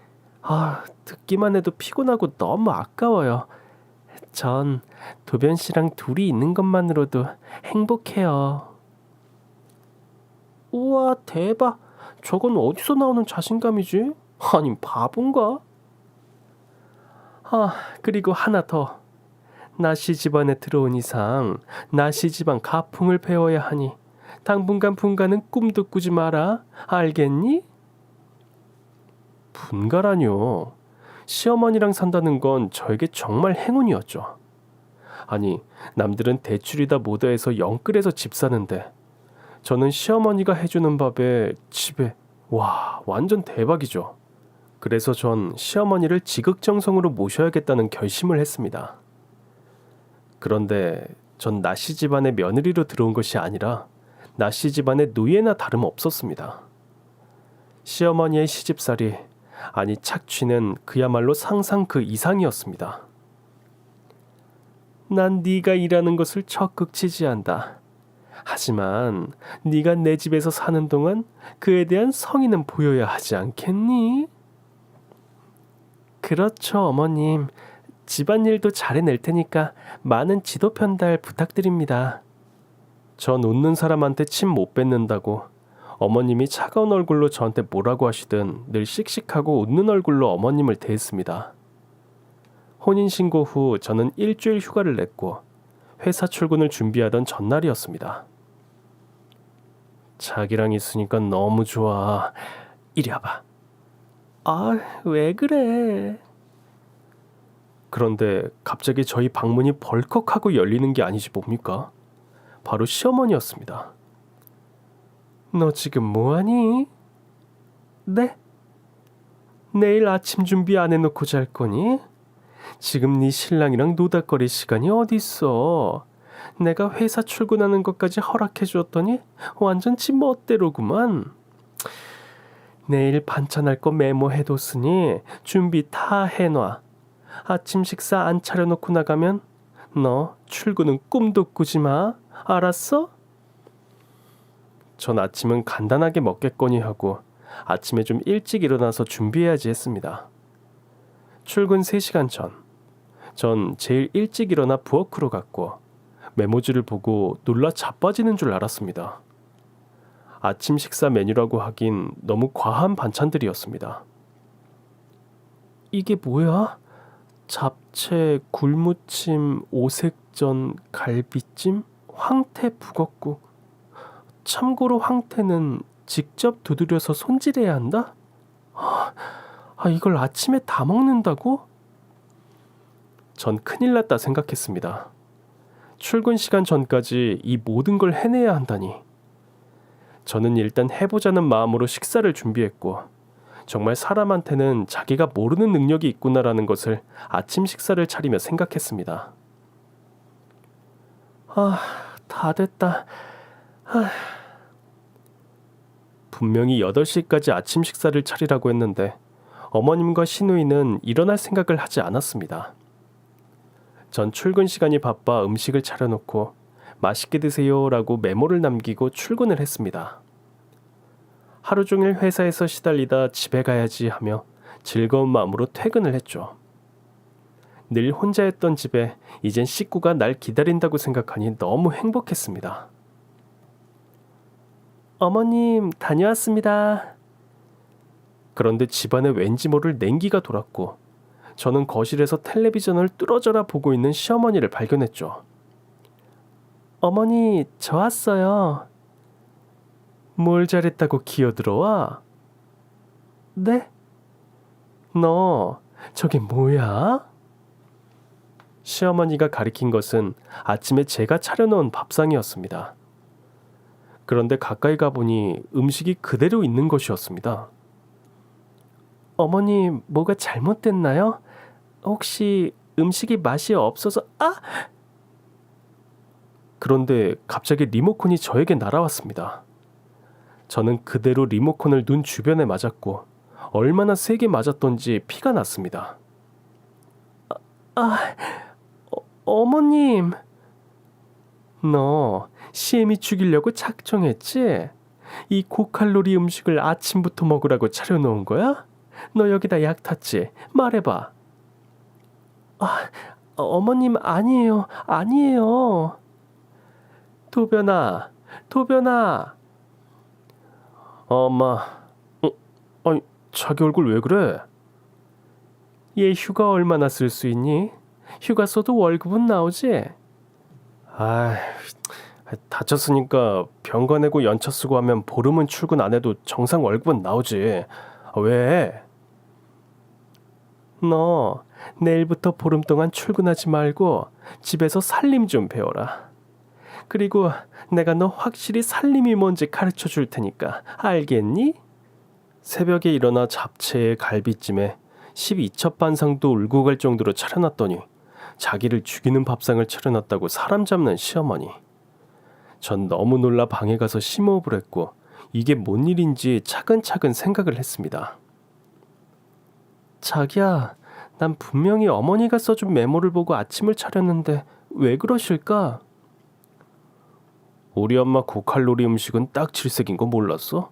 S1: 듣기만 해도 피곤하고 너무 아까워요. 전 도변 씨랑 둘이 있는 것만으로도 행복해요. 우와, 대박. 저건 어디서 나오는 자신감이지? 아님 바본가? 그리고 하나 더. 나씨 집안에 들어온 이상 나씨 집안 가풍을 배워야 하니 당분간 분가는 꿈도 꾸지 마라. 알겠니? 분가라뇨. 시어머니랑 산다는 건 저에게 정말 행운이었죠. 아니, 남들은 대출이다 뭐다 해서 영끌해서 집 사는데 저는 시어머니가 해주는 밥에 집에 와 완전 대박이죠. 그래서 전 시어머니를 지극정성으로 모셔야겠다는 결심을 했습니다. 그런데 전 나씨 집안의 며느리로 들어온 것이 아니라 나씨 집안의 노예나 다름없었습니다. 시어머니의 시집살이 아니 착취는 그야말로 상상 그 이상이었습니다. 난 네가 일하는 것을 적극 지지한다. 하지만 네가 내 집에서 사는 동안 그에 대한 성의는 보여야 하지 않겠니? 그렇죠, 어머님. 집안일도 잘해낼 테니까 많은 지도 편달 부탁드립니다. 전 웃는 사람한테 침 못 뱉는다고 어머님이 차가운 얼굴로 저한테 뭐라고 하시든 늘 씩씩하고 웃는 얼굴로 어머님을 대했습니다. 혼인신고 후 저는 일주일 휴가를 냈고 회사 출근을 준비하던 전날이었습니다. 자기랑 있으니까 너무 좋아. 이리 와봐. 아, 왜 그래? 그런데 갑자기 저희 방문이 벌컥하고 열리는 게 아니지 뭡니까? 바로 시어머니였습니다. 너 지금 뭐하니? 네? 내일 아침 준비 안 해놓고 잘 거니? 지금 네 신랑이랑 노닥거릴 시간이 어딨어? 내가 회사 출근하는 것까지 허락해 주었더니 완전 지 멋대로구만. 내일 반찬할 거 메모해뒀으니 준비 다 해놔. 아침 식사 안 차려놓고 나가면 너 출근은 꿈도 꾸지 마. 알았어? 전 아침은 간단하게 먹겠거니 하고 아침에 좀 일찍 일어나서 준비해야지 했습니다. 출근 3시간 전 제일 일찍 일어나 부엌으로 갔고 메모지를 보고 놀라 자빠지는 줄 알았습니다. 아침 식사 메뉴라고 하긴 너무 과한 반찬들이었습니다. 이게 뭐야? 잡채, 굴무침, 오색전, 갈비찜, 황태 북엇국. 참고로 황태는 직접 두드려서 손질해야 한다? 이걸 아침에 다 먹는다고? 전 큰일 났다 생각했습니다. 출근 시간 전까지 이 모든 걸 해내야 한다니. 저는 일단 해보자는 마음으로 식사를 준비했고 정말 사람한테는 자기가 모르는 능력이 있구나라는 것을 아침 식사를 차리며 생각했습니다. 다 됐다. 분명히 8시까지 아침 식사를 차리라고 했는데 어머님과 시누이는 일어날 생각을 하지 않았습니다. 전 출근 시간이 바빠 음식을 차려놓고 맛있게 드세요라고 메모를 남기고 출근을 했습니다. 하루 종일 회사에서 시달리다 집에 가야지 하며 즐거운 마음으로 퇴근을 했죠. 늘 혼자였던 집에 이젠 식구가 날 기다린다고 생각하니 너무 행복했습니다. 어머님, 다녀왔습니다. 그런데 집안에 왠지 모를 냉기가 돌았고 저는 거실에서 텔레비전을 뚫어져라 보고 있는 시어머니를 발견했죠. 어머니, 저 왔어요. 뭘 잘했다고 기어들어와? 네? 너 저게 뭐야? 시어머니가 가리킨 것은 아침에 제가 차려놓은 밥상이었습니다. 그런데 가까이 가보니 음식이 그대로 있는 것이었습니다. 어머니, 뭐가 잘못됐나요? 혹시 음식이 맛이 없어서... 그런데 갑자기 리모컨이 저에게 날아왔습니다. 저는 그대로 리모컨을 눈 주변에 맞았고 얼마나 세게 맞았던지 피가 났습니다. 어머님, 너 시애미 죽이려고 작정했지? 이 고칼로리 음식을 아침부터 먹으라고 차려놓은 거야? 너 여기다 약 탔지? 말해봐. 어머님, 아니에요. 도변아. 엄마. 아니, 자기 얼굴 왜 그래? 얘 휴가 얼마나 쓸 수 있니? 휴가 써도 월급은 나오지? 다쳤으니까 병가 내고 연차 쓰고 하면 보름은 출근 안 해도 정상 월급은 나오지. 왜? 너 내일부터 보름 동안 출근하지 말고 집에서 살림 좀 배워라. 그리고 내가 너 확실히 살림이 뭔지 가르쳐 줄 테니까 알겠니? 새벽에 일어나 잡채에 갈비찜에 12첩 반상도 울고 갈 정도로 차려놨더니 자기를 죽이는 밥상을 차려놨다고 사람 잡는 시어머니. 전 너무 놀라 방에 가서 심호흡을 했고 이게 뭔 일인지 차근차근 생각을 했습니다. 자기야, 난 분명히 어머니가 써준 메모를 보고 아침을 차렸는데 왜 그러실까? 우리 엄마 고칼로리 음식은 딱 질색인 거 몰랐어?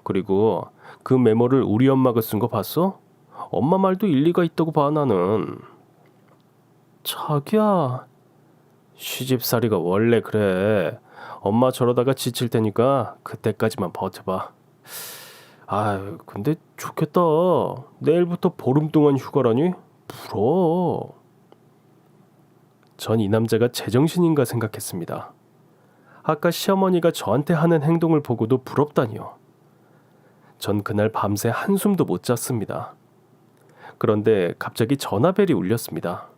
S1: 그리고 그 메모를 우리 엄마가 쓴 거 봤어? 엄마 말도 일리가 있다고 봐 나는. 자기야, 시집살이가 원래 그래. 엄마 저러다가 지칠 테니까 그때까지만 버텨봐. 아, 근데 좋겠다. 내일부터 보름 동안 휴가라니? 부러워. 전 이 남자가 제정신인가 생각했습니다. 아까 시어머니가 저한테 하는 행동을 보고도 부럽다니요. 전 그날 밤새 한숨도 못 잤습니다. 그런데 갑자기 전화벨이 울렸습니다.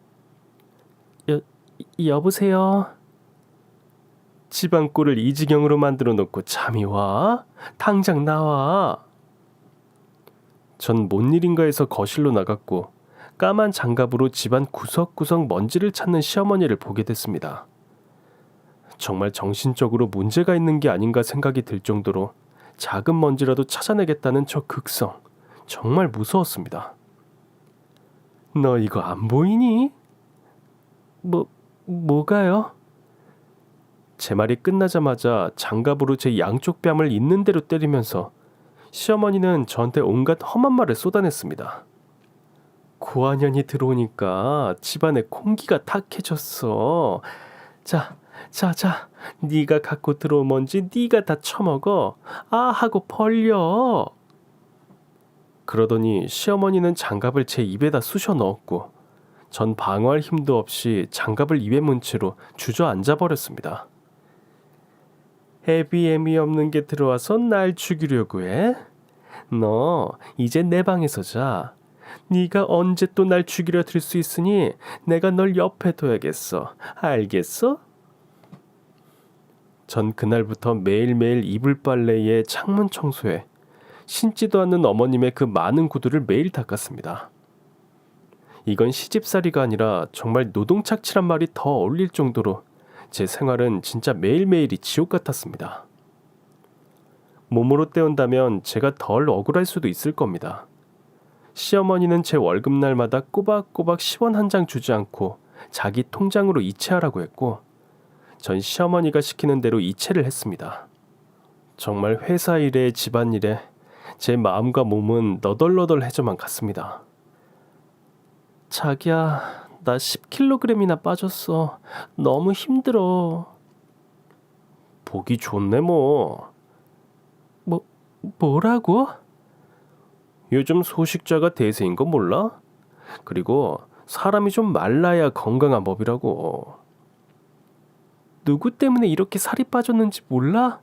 S1: 여보세요? 집안 꼴을 이 지경으로 만들어 놓고 잠이 와? 당장 나와. 전 뭔 일인가 해서 거실로 나갔고 까만 장갑으로 집안 구석구석 먼지를 찾는 시어머니를 보게 됐습니다. 정말 정신적으로 문제가 있는 게 아닌가 생각이 들 정도로 작은 먼지라도 찾아내겠다는 저 극성, 정말 무서웠습니다. 너 이거 안 보이니? 뭐가요? 제 말이 끝나자마자 장갑으로 제 양쪽 뺨을 있는 대로 때리면서 시어머니는 저한테 온갖 험한 말을 쏟아냈습니다. 고한년이 들어오니까 집안에 공기가 탁해졌어. 자, 네가 갖고 들어온 먼지 네가 다 처먹어. 아 하고 벌려. 그러더니 시어머니는 장갑을 제 입에다 쑤셔 넣었고 전 방어할 힘도 없이 장갑을 입에 문 채로 주저앉아 버렸습니다. 애비애미 없는 게 들어와서 날 죽이려고 해? 너 이제 내 방에서 자. 네가 언제 또 날 죽이려 들 수 있으니 내가 널 옆에 둬야겠어. 알겠어? 전 그날부터 매일매일 이불 빨래에 창문 청소에 신지도 않는 어머님의 그 많은 구두를 매일 닦았습니다. 이건 시집살이가 아니라 정말 노동착취란 말이 더 어울릴 정도로 제 생활은 진짜 매일매일이 지옥 같았습니다. 몸으로 때운다면 제가 덜 억울할 수도 있을 겁니다. 시어머니는 제 월급날마다 꼬박꼬박 10원 한 장 주지 않고 자기 통장으로 이체하라고 했고 전 시어머니가 시키는 대로 이체를 했습니다. 정말 회사 일에 집안일에 제 마음과 몸은 너덜너덜해져만 갔습니다. 자기야, 나 10kg이나 빠졌어. 너무 힘들어. 보기 좋네 뭐. 뭐라고? 요즘 소식자가 대세인 거 몰라? 그리고 사람이 좀 말라야 건강한 법이라고. 누구 때문에 이렇게 살이 빠졌는지 몰라?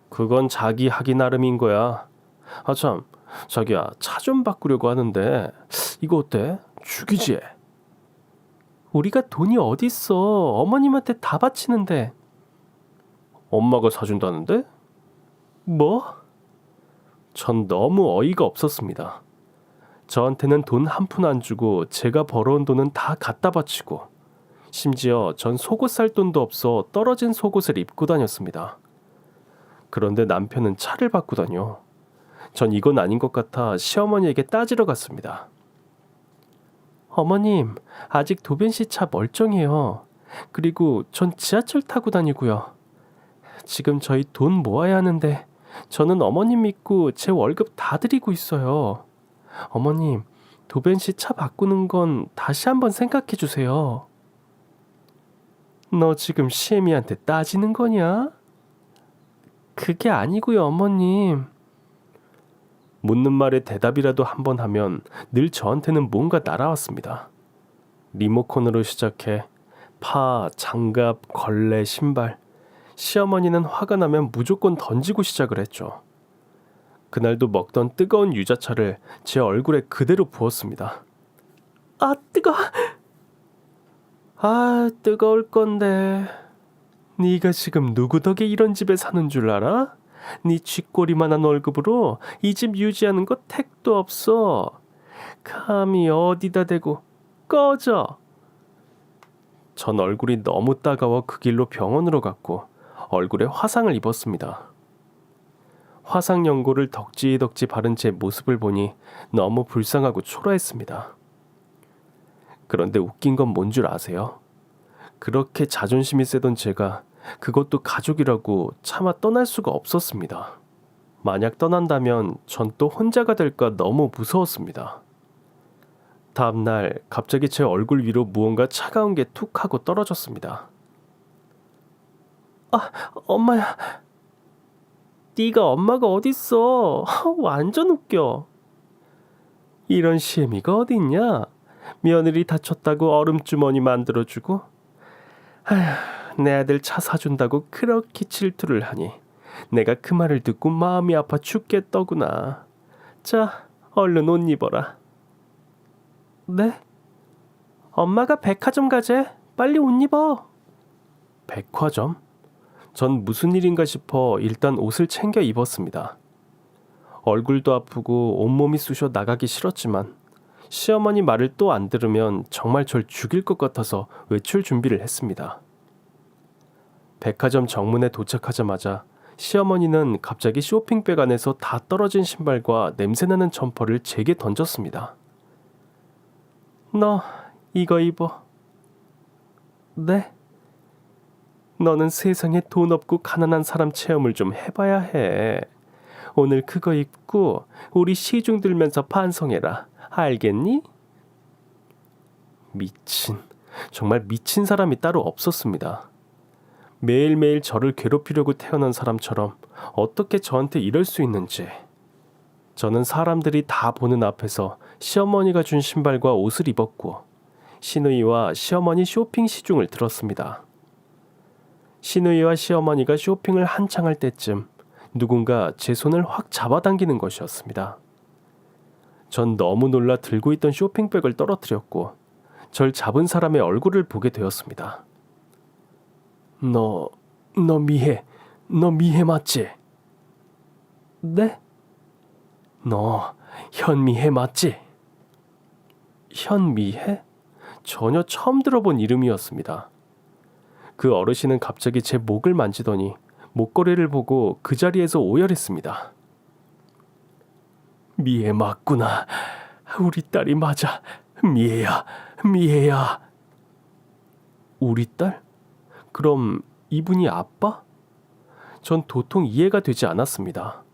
S1: 그건 자기 하기 나름인 거야. 아 참, 자기야, 차 좀 바꾸려고 하는데 이거 어때? 죽이지? 우리가 돈이 어딨어. 어머님한테 다 바치는데. 엄마가 사준다는데? 뭐? 전 너무 어이가 없었습니다. 저한테는 돈 한 푼 안 주고 제가 벌어온 돈은 다 갖다 바치고 심지어 전 속옷 살 돈도 없어 떨어진 속옷을 입고 다녔습니다. 그런데 남편은 차를 바꾸다뇨. 전 이건 아닌 것 같아 시어머니에게 따지러 갔습니다. 어머님, 아직 도변씨 차 멀쩡해요. 그리고 전 지하철 타고 다니고요. 지금 저희 돈 모아야 하는데 저는 어머님 믿고 제 월급 다 드리고 있어요. 어머님, 도변씨 차 바꾸는 건 다시 한번 생각해 주세요. 너 지금 시애미한테 따지는 거냐? 그게 아니고요, 어머님. 묻는 말에 대답이라도 한번 하면 늘 저한테는 뭔가 날아왔습니다. 리모컨으로 시작해 파, 장갑, 걸레, 신발. 시어머니는 화가 나면 무조건 던지고 시작을 했죠. 그날도 먹던 뜨거운 유자차를 제 얼굴에 그대로 부었습니다. 아, 뜨거울 건데. 네가 지금 누구 덕에 이런 집에 사는 줄 알아? 네 쥐꼬리만한 월급으로 이 집 유지하는 거 택도 없어. 감히 어디다 대고 꺼져. 전 얼굴이 너무 따가워 그 길로 병원으로 갔고 얼굴에 화상을 입었습니다. 화상 연고를 덕지덕지 바른 제 모습을 보니 너무 불쌍하고 초라했습니다. 그런데 웃긴 건 뭔 줄 아세요? 그렇게 자존심이 세던 제가 그것도 가족이라고 차마 떠날 수가 없었습니다. 만약 떠난다면 전 또 혼자가 될까 너무 무서웠습니다. 다음날 갑자기 제 얼굴 위로 무언가 차가운 게 툭 하고 떨어졌습니다. 아, 엄마야. 네가 엄마가 어딨어. 완전 웃겨. 이런 시애미가 어딨냐? 며느리 다쳤다고 얼음주머니 만들어주고 아휴, 내 아들 차 사준다고 그렇게 질투를 하니 내가 그 말을 듣고 마음이 아파 죽겠더구나. 자, 얼른 옷 입어라. 네? 엄마가 백화점 가재. 빨리 옷 입어. 백화점? 전 무슨 일인가 싶어 일단 옷을 챙겨 입었습니다. 얼굴도 아프고 온몸이 쑤셔 나가기 싫었지만 시어머니 말을 또 안 들으면 정말 절 죽일 것 같아서 외출 준비를 했습니다. 백화점 정문에 도착하자마자 시어머니는 갑자기 쇼핑백 안에서 다 떨어진 신발과 냄새나는 점퍼를 제게 던졌습니다. 너 이거 입어. 네? 너는 세상에 돈 없고 가난한 사람 체험을 좀 해봐야 해. 오늘 그거 입고 우리 시중 들면서 반성해라. 알겠니? 정말 미친 사람이 따로 없었습니다. 매일매일 저를 괴롭히려고 태어난 사람처럼 어떻게 저한테 이럴 수 있는지. 저는 사람들이 다 보는 앞에서 시어머니가 준 신발과 옷을 입었고 시누이와 시어머니 쇼핑 시중을 들었습니다. 시누이와 시어머니가 쇼핑을 한창 할 때쯤 누군가 제 손을 확 잡아당기는 것이었습니다. 전 너무 놀라 들고 있던 쇼핑백을 떨어뜨렸고 절 잡은 사람의 얼굴을 보게 되었습니다. 너 미혜 맞지? 네? 너 현미혜 맞지? 현미혜? 전혀 처음 들어본 이름이었습니다. 그 어르신은 갑자기 제 목을 만지더니 목걸이를 보고 그 자리에서 오열했습니다. 미혜 맞구나. 우리 딸이 맞아. 미혜야. 우리 딸? 그럼 이분이 아빠? 전 도통 이해가 되지 않았습니다.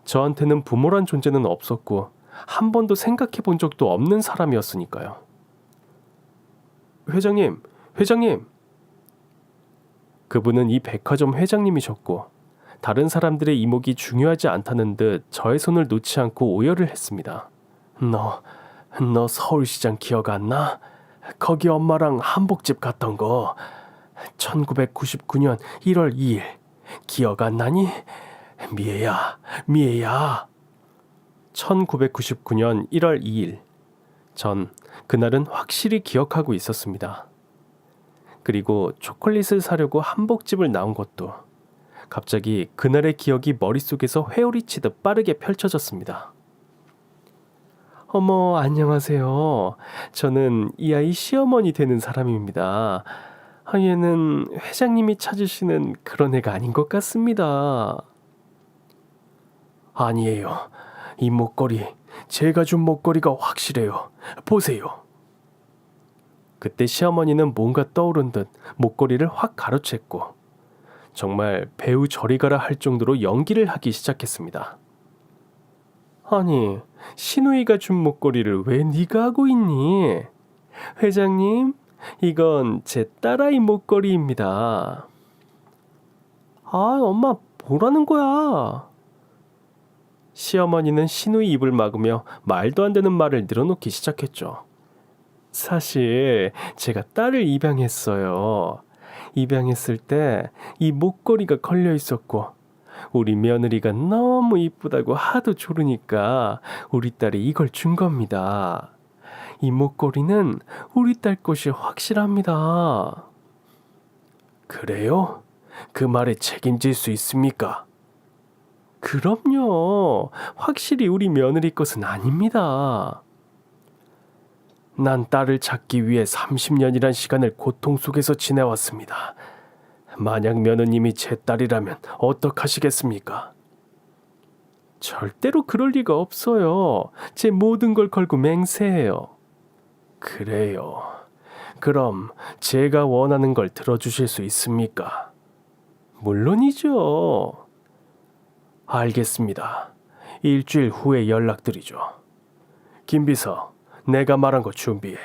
S1: 저한테는 부모란 존재는 없었고 한 번도 생각해 본 적도 없는 사람이었으니까요. 회장님. 그분은 이 백화점 회장님이셨고 다른 사람들의 이목이 중요하지 않다는 듯 저의 손을 놓지 않고 오열을 했습니다. 너 서울시장 기억 안 나? 거기 엄마랑 한복집 갔던 거 1999년 1월 2일 기억 안 나니? 미애야 1999년 1월 2일 전 그날은 확실히 기억하고 있었습니다. 그리고 초콜릿을 사려고 한복집을 나온 것도 갑자기 그날의 기억이 머릿속에서 회오리 치듯 빠르게 펼쳐졌습니다. 어머, 안녕하세요. 저는 이 아이 시어머니 되는 사람입니다. 얘는 회장님이 찾으시는 그런 애가 아닌 것 같습니다. 아니에요. 이 목걸이, 제가 준 목걸이가 확실해요. 보세요. 그때 시어머니는 뭔가 떠오른 듯 목걸이를 확 가로챘고 정말 배우 저리 가라 할 정도로 연기를 하기 시작했습니다. 아니, 시누이가 준 목걸이를 왜 네가 하고 있니? 회장님, 이건 제 딸아이 목걸이입니다. 엄마, 뭐라는 거야? 시어머니는 시누이 입을 막으며 말도 안 되는 말을 늘어놓기 시작했죠. 사실 제가 딸을 입양했어요. 입양했을 때 이 목걸이가 걸려 있었고 우리 며느리가 너무 이쁘다고 하도 조르니까 우리 딸이 이걸 준 겁니다. 이 목걸이는 우리 딸 것이 확실합니다. 그래요? 그 말에 책임질 수 있습니까? 그럼요. 확실히 우리 며느리 것은 아닙니다. 난 딸을 찾기 위해 30년이란 시간을 고통 속에서 지내왔습니다. 만약 며느님이 제 딸이라면 어떡하시겠습니까? 절대로 그럴 리가 없어요. 제 모든 걸 걸고 맹세해요. 그래요. 그럼 제가 원하는 걸 들어주실 수 있습니까? 물론이죠. 알겠습니다. 일주일 후에 연락드리죠. 김비서, 내가 말한 거 준비해.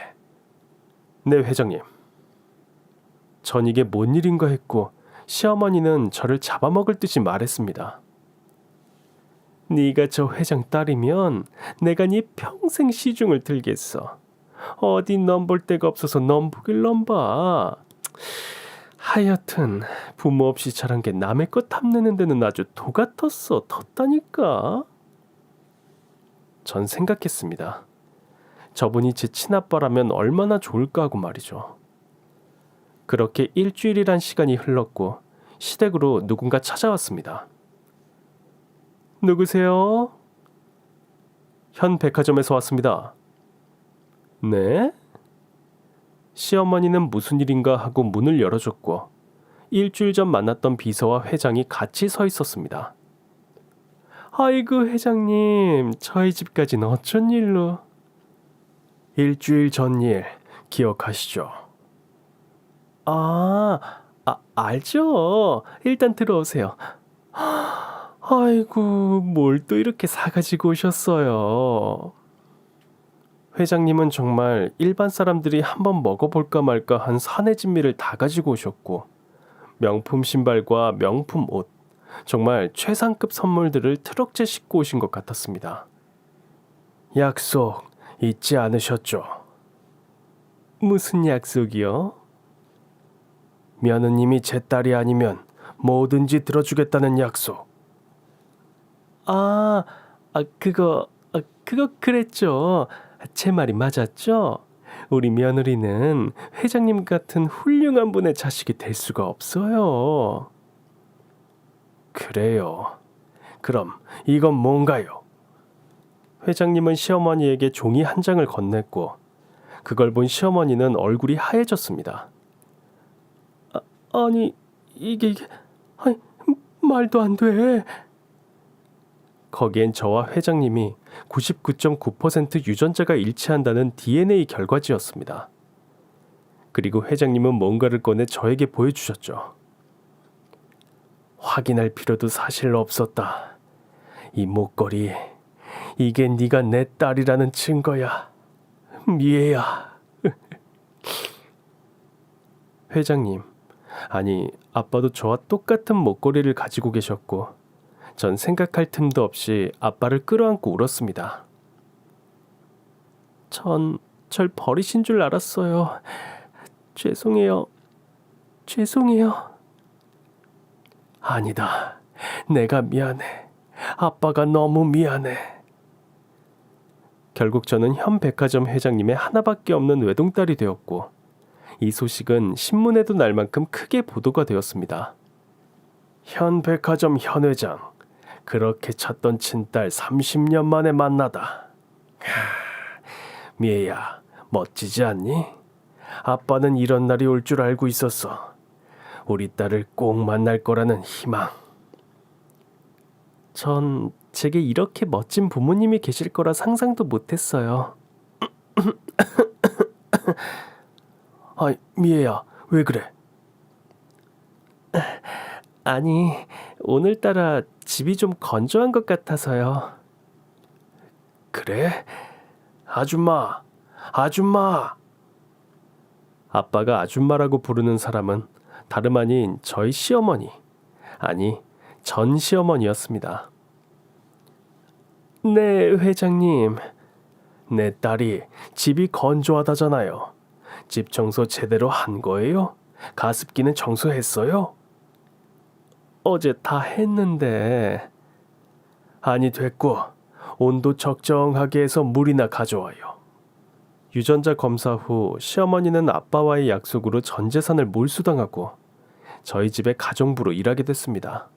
S1: 네, 회장님. 전 이게 뭔 일인가 했고 시어머니는 저를 잡아먹을 듯이 말했습니다. 네가 저 회장 딸이면 내가 네 평생 시중을 들겠어. 어디 넘볼 데가 없어서 넘보길 넘봐. 하여튼 부모 없이 자란 게 남의 것 탐내는 데는 아주 도 같았어. 텄다니까. 전 생각했습니다. 저분이 제 친아빠라면 얼마나 좋을까 하고 말이죠. 그렇게 일주일이란 시간이 흘렀고 시댁으로 누군가 찾아왔습니다. 누구세요? 현 백화점에서 왔습니다. 네? 시어머니는 무슨 일인가 하고 문을 열어줬고 일주일 전 만났던 비서와 회장이 같이 서 있었습니다. 아이고 회장님, 저희 집까지는 어쩐 일로? 일주일 전 일 기억하시죠? 알죠. 일단 들어오세요. 아이고, 뭘 또 이렇게 사가지고 오셨어요. 회장님은 정말 일반 사람들이 한번 먹어볼까 말까 한 산의 진미를 다 가지고 오셨고 명품 신발과 명품 옷, 정말 최상급 선물들을 트럭째 싣고 오신 것 같았습니다. 약속 잊지 않으셨죠? 무슨 약속이요? 며느님이 제 딸이 아니면 뭐든지 들어주겠다는 약속. 그거 그랬죠. 제 말이 맞았죠? 우리 며느리는 회장님 같은 훌륭한 분의 자식이 될 수가 없어요. 그래요. 그럼 이건 뭔가요? 회장님은 시어머니에게 종이 한 장을 건넸고 그걸 본 시어머니는 얼굴이 하얘졌습니다. 이게 아니, 말도 안 돼. 거기엔 저와 회장님이 99.9% 유전자가 일치한다는 DNA 결과지였습니다. 그리고 회장님은 뭔가를 꺼내 저에게 보여주셨죠. 확인할 필요도 사실 없었다. 이 목걸이, 이게 네가 내 딸이라는 증거야. 미애야. 회장님, 아니 아빠도 저와 똑같은 목걸이를 가지고 계셨고 전 생각할 틈도 없이 아빠를 끌어안고 울었습니다. 절 버리신 줄 알았어요. 죄송해요. 아니다. 내가 미안해. 아빠가 너무 미안해. 결국 저는 현 백화점 회장님의 하나밖에 없는 외동딸이 되었고 이 소식은 신문에도 날 만큼 크게 보도가 되었습니다. 현 백화점 현 회장, 그렇게 찾던 친딸 30년 만에 만나다. 미애야, 멋지지 않니? 아빠는 이런 날이 올 줄 알고 있었어. 우리 딸을 꼭 만날 거라는 희망. 전 제게 이렇게 멋진 부모님이 계실 거라 상상도 못했어요. 미애야, 왜 그래? 아니, 오늘따라 집이 좀 건조한 것 같아서요. 그래? 아줌마. 아빠가 아줌마라고 부르는 사람은 다름 아닌 저희 시어머니, 아니 전 시어머니였습니다. 네, 회장님. 내 딸이 집이 건조하다잖아요. 집 청소 제대로 한 거예요? 가습기는 청소했어요? 어제 다 했는데. 아니 됐고 온도 적정하게 해서 물이나 가져와요. 유전자 검사 후 시어머니는 아빠와의 약속으로 전 재산을 몰수당하고 저희 집에 가정부로 일하게 됐습니다.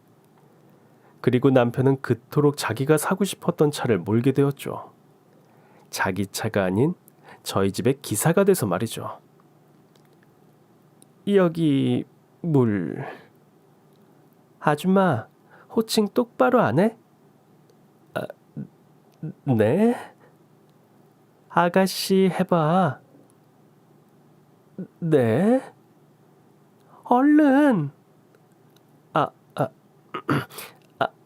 S1: 그리고 남편은 그토록 자기가 사고 싶었던 차를 몰게 되었죠. 자기 차가 아닌 저희 집의 기사가 돼서 말이죠. 여기 물. 아줌마, 호칭 똑바로 안 해? 아, 네? 아가씨 해봐. 네? 얼른. 아, 아,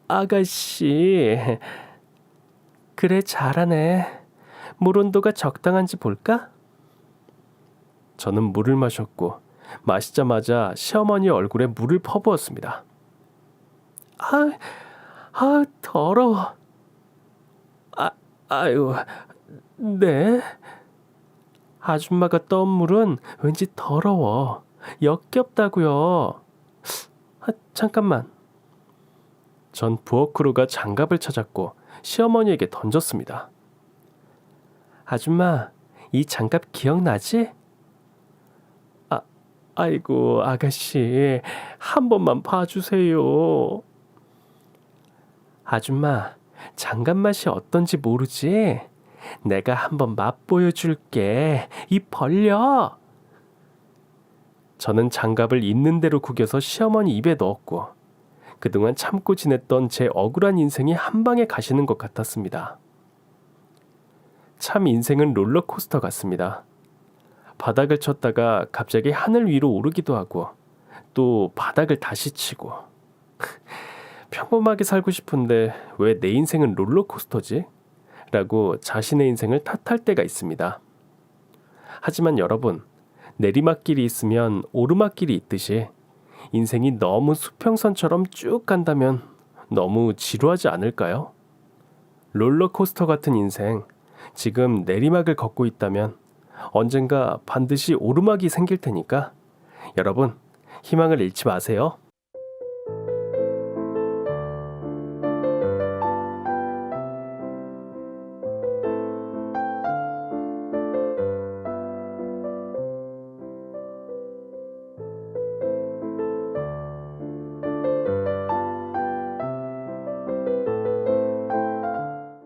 S1: 아가씨. 그래, 잘하네. 물 온도가 적당한지 볼까? 저는 물을 마셨고 마시자마자 시어머니 얼굴에 물을 퍼부었습니다. 더러워. 아유, 네. 아줌마가 떠온 물은 왠지 더러워. 역겹다고요. 잠깐만. 전 부엌으로 장갑을 찾았고 시어머니에게 던졌습니다. 아줌마, 이 장갑 기억나지? 아이고, 아가씨, 한 번만 봐주세요. 아줌마, 장갑 맛이 어떤지 모르지? 내가 한번 맛보여줄게. 입 벌려. 저는 장갑을 있는 대로 구겨서 시어머니 입에 넣었고 그동안 참고 지냈던 제 억울한 인생이 한 방에 가시는 것 같았습니다. 참 인생은 롤러코스터 같습니다. 바닥을 쳤다가 갑자기 하늘 위로 오르기도 하고 또 바닥을 다시 치고 평범하게 살고 싶은데 왜 내 인생은 롤러코스터지? 라고 자신의 인생을 탓할 때가 있습니다. 하지만 여러분, 내리막길이 있으면 오르막길이 있듯이 인생이 너무 수평선처럼 쭉 간다면 너무 지루하지 않을까요? 롤러코스터 같은 인생, 지금 내리막을 걷고 있다면 언젠가 반드시 오르막이 생길 테니까 여러분, 희망을 잃지 마세요.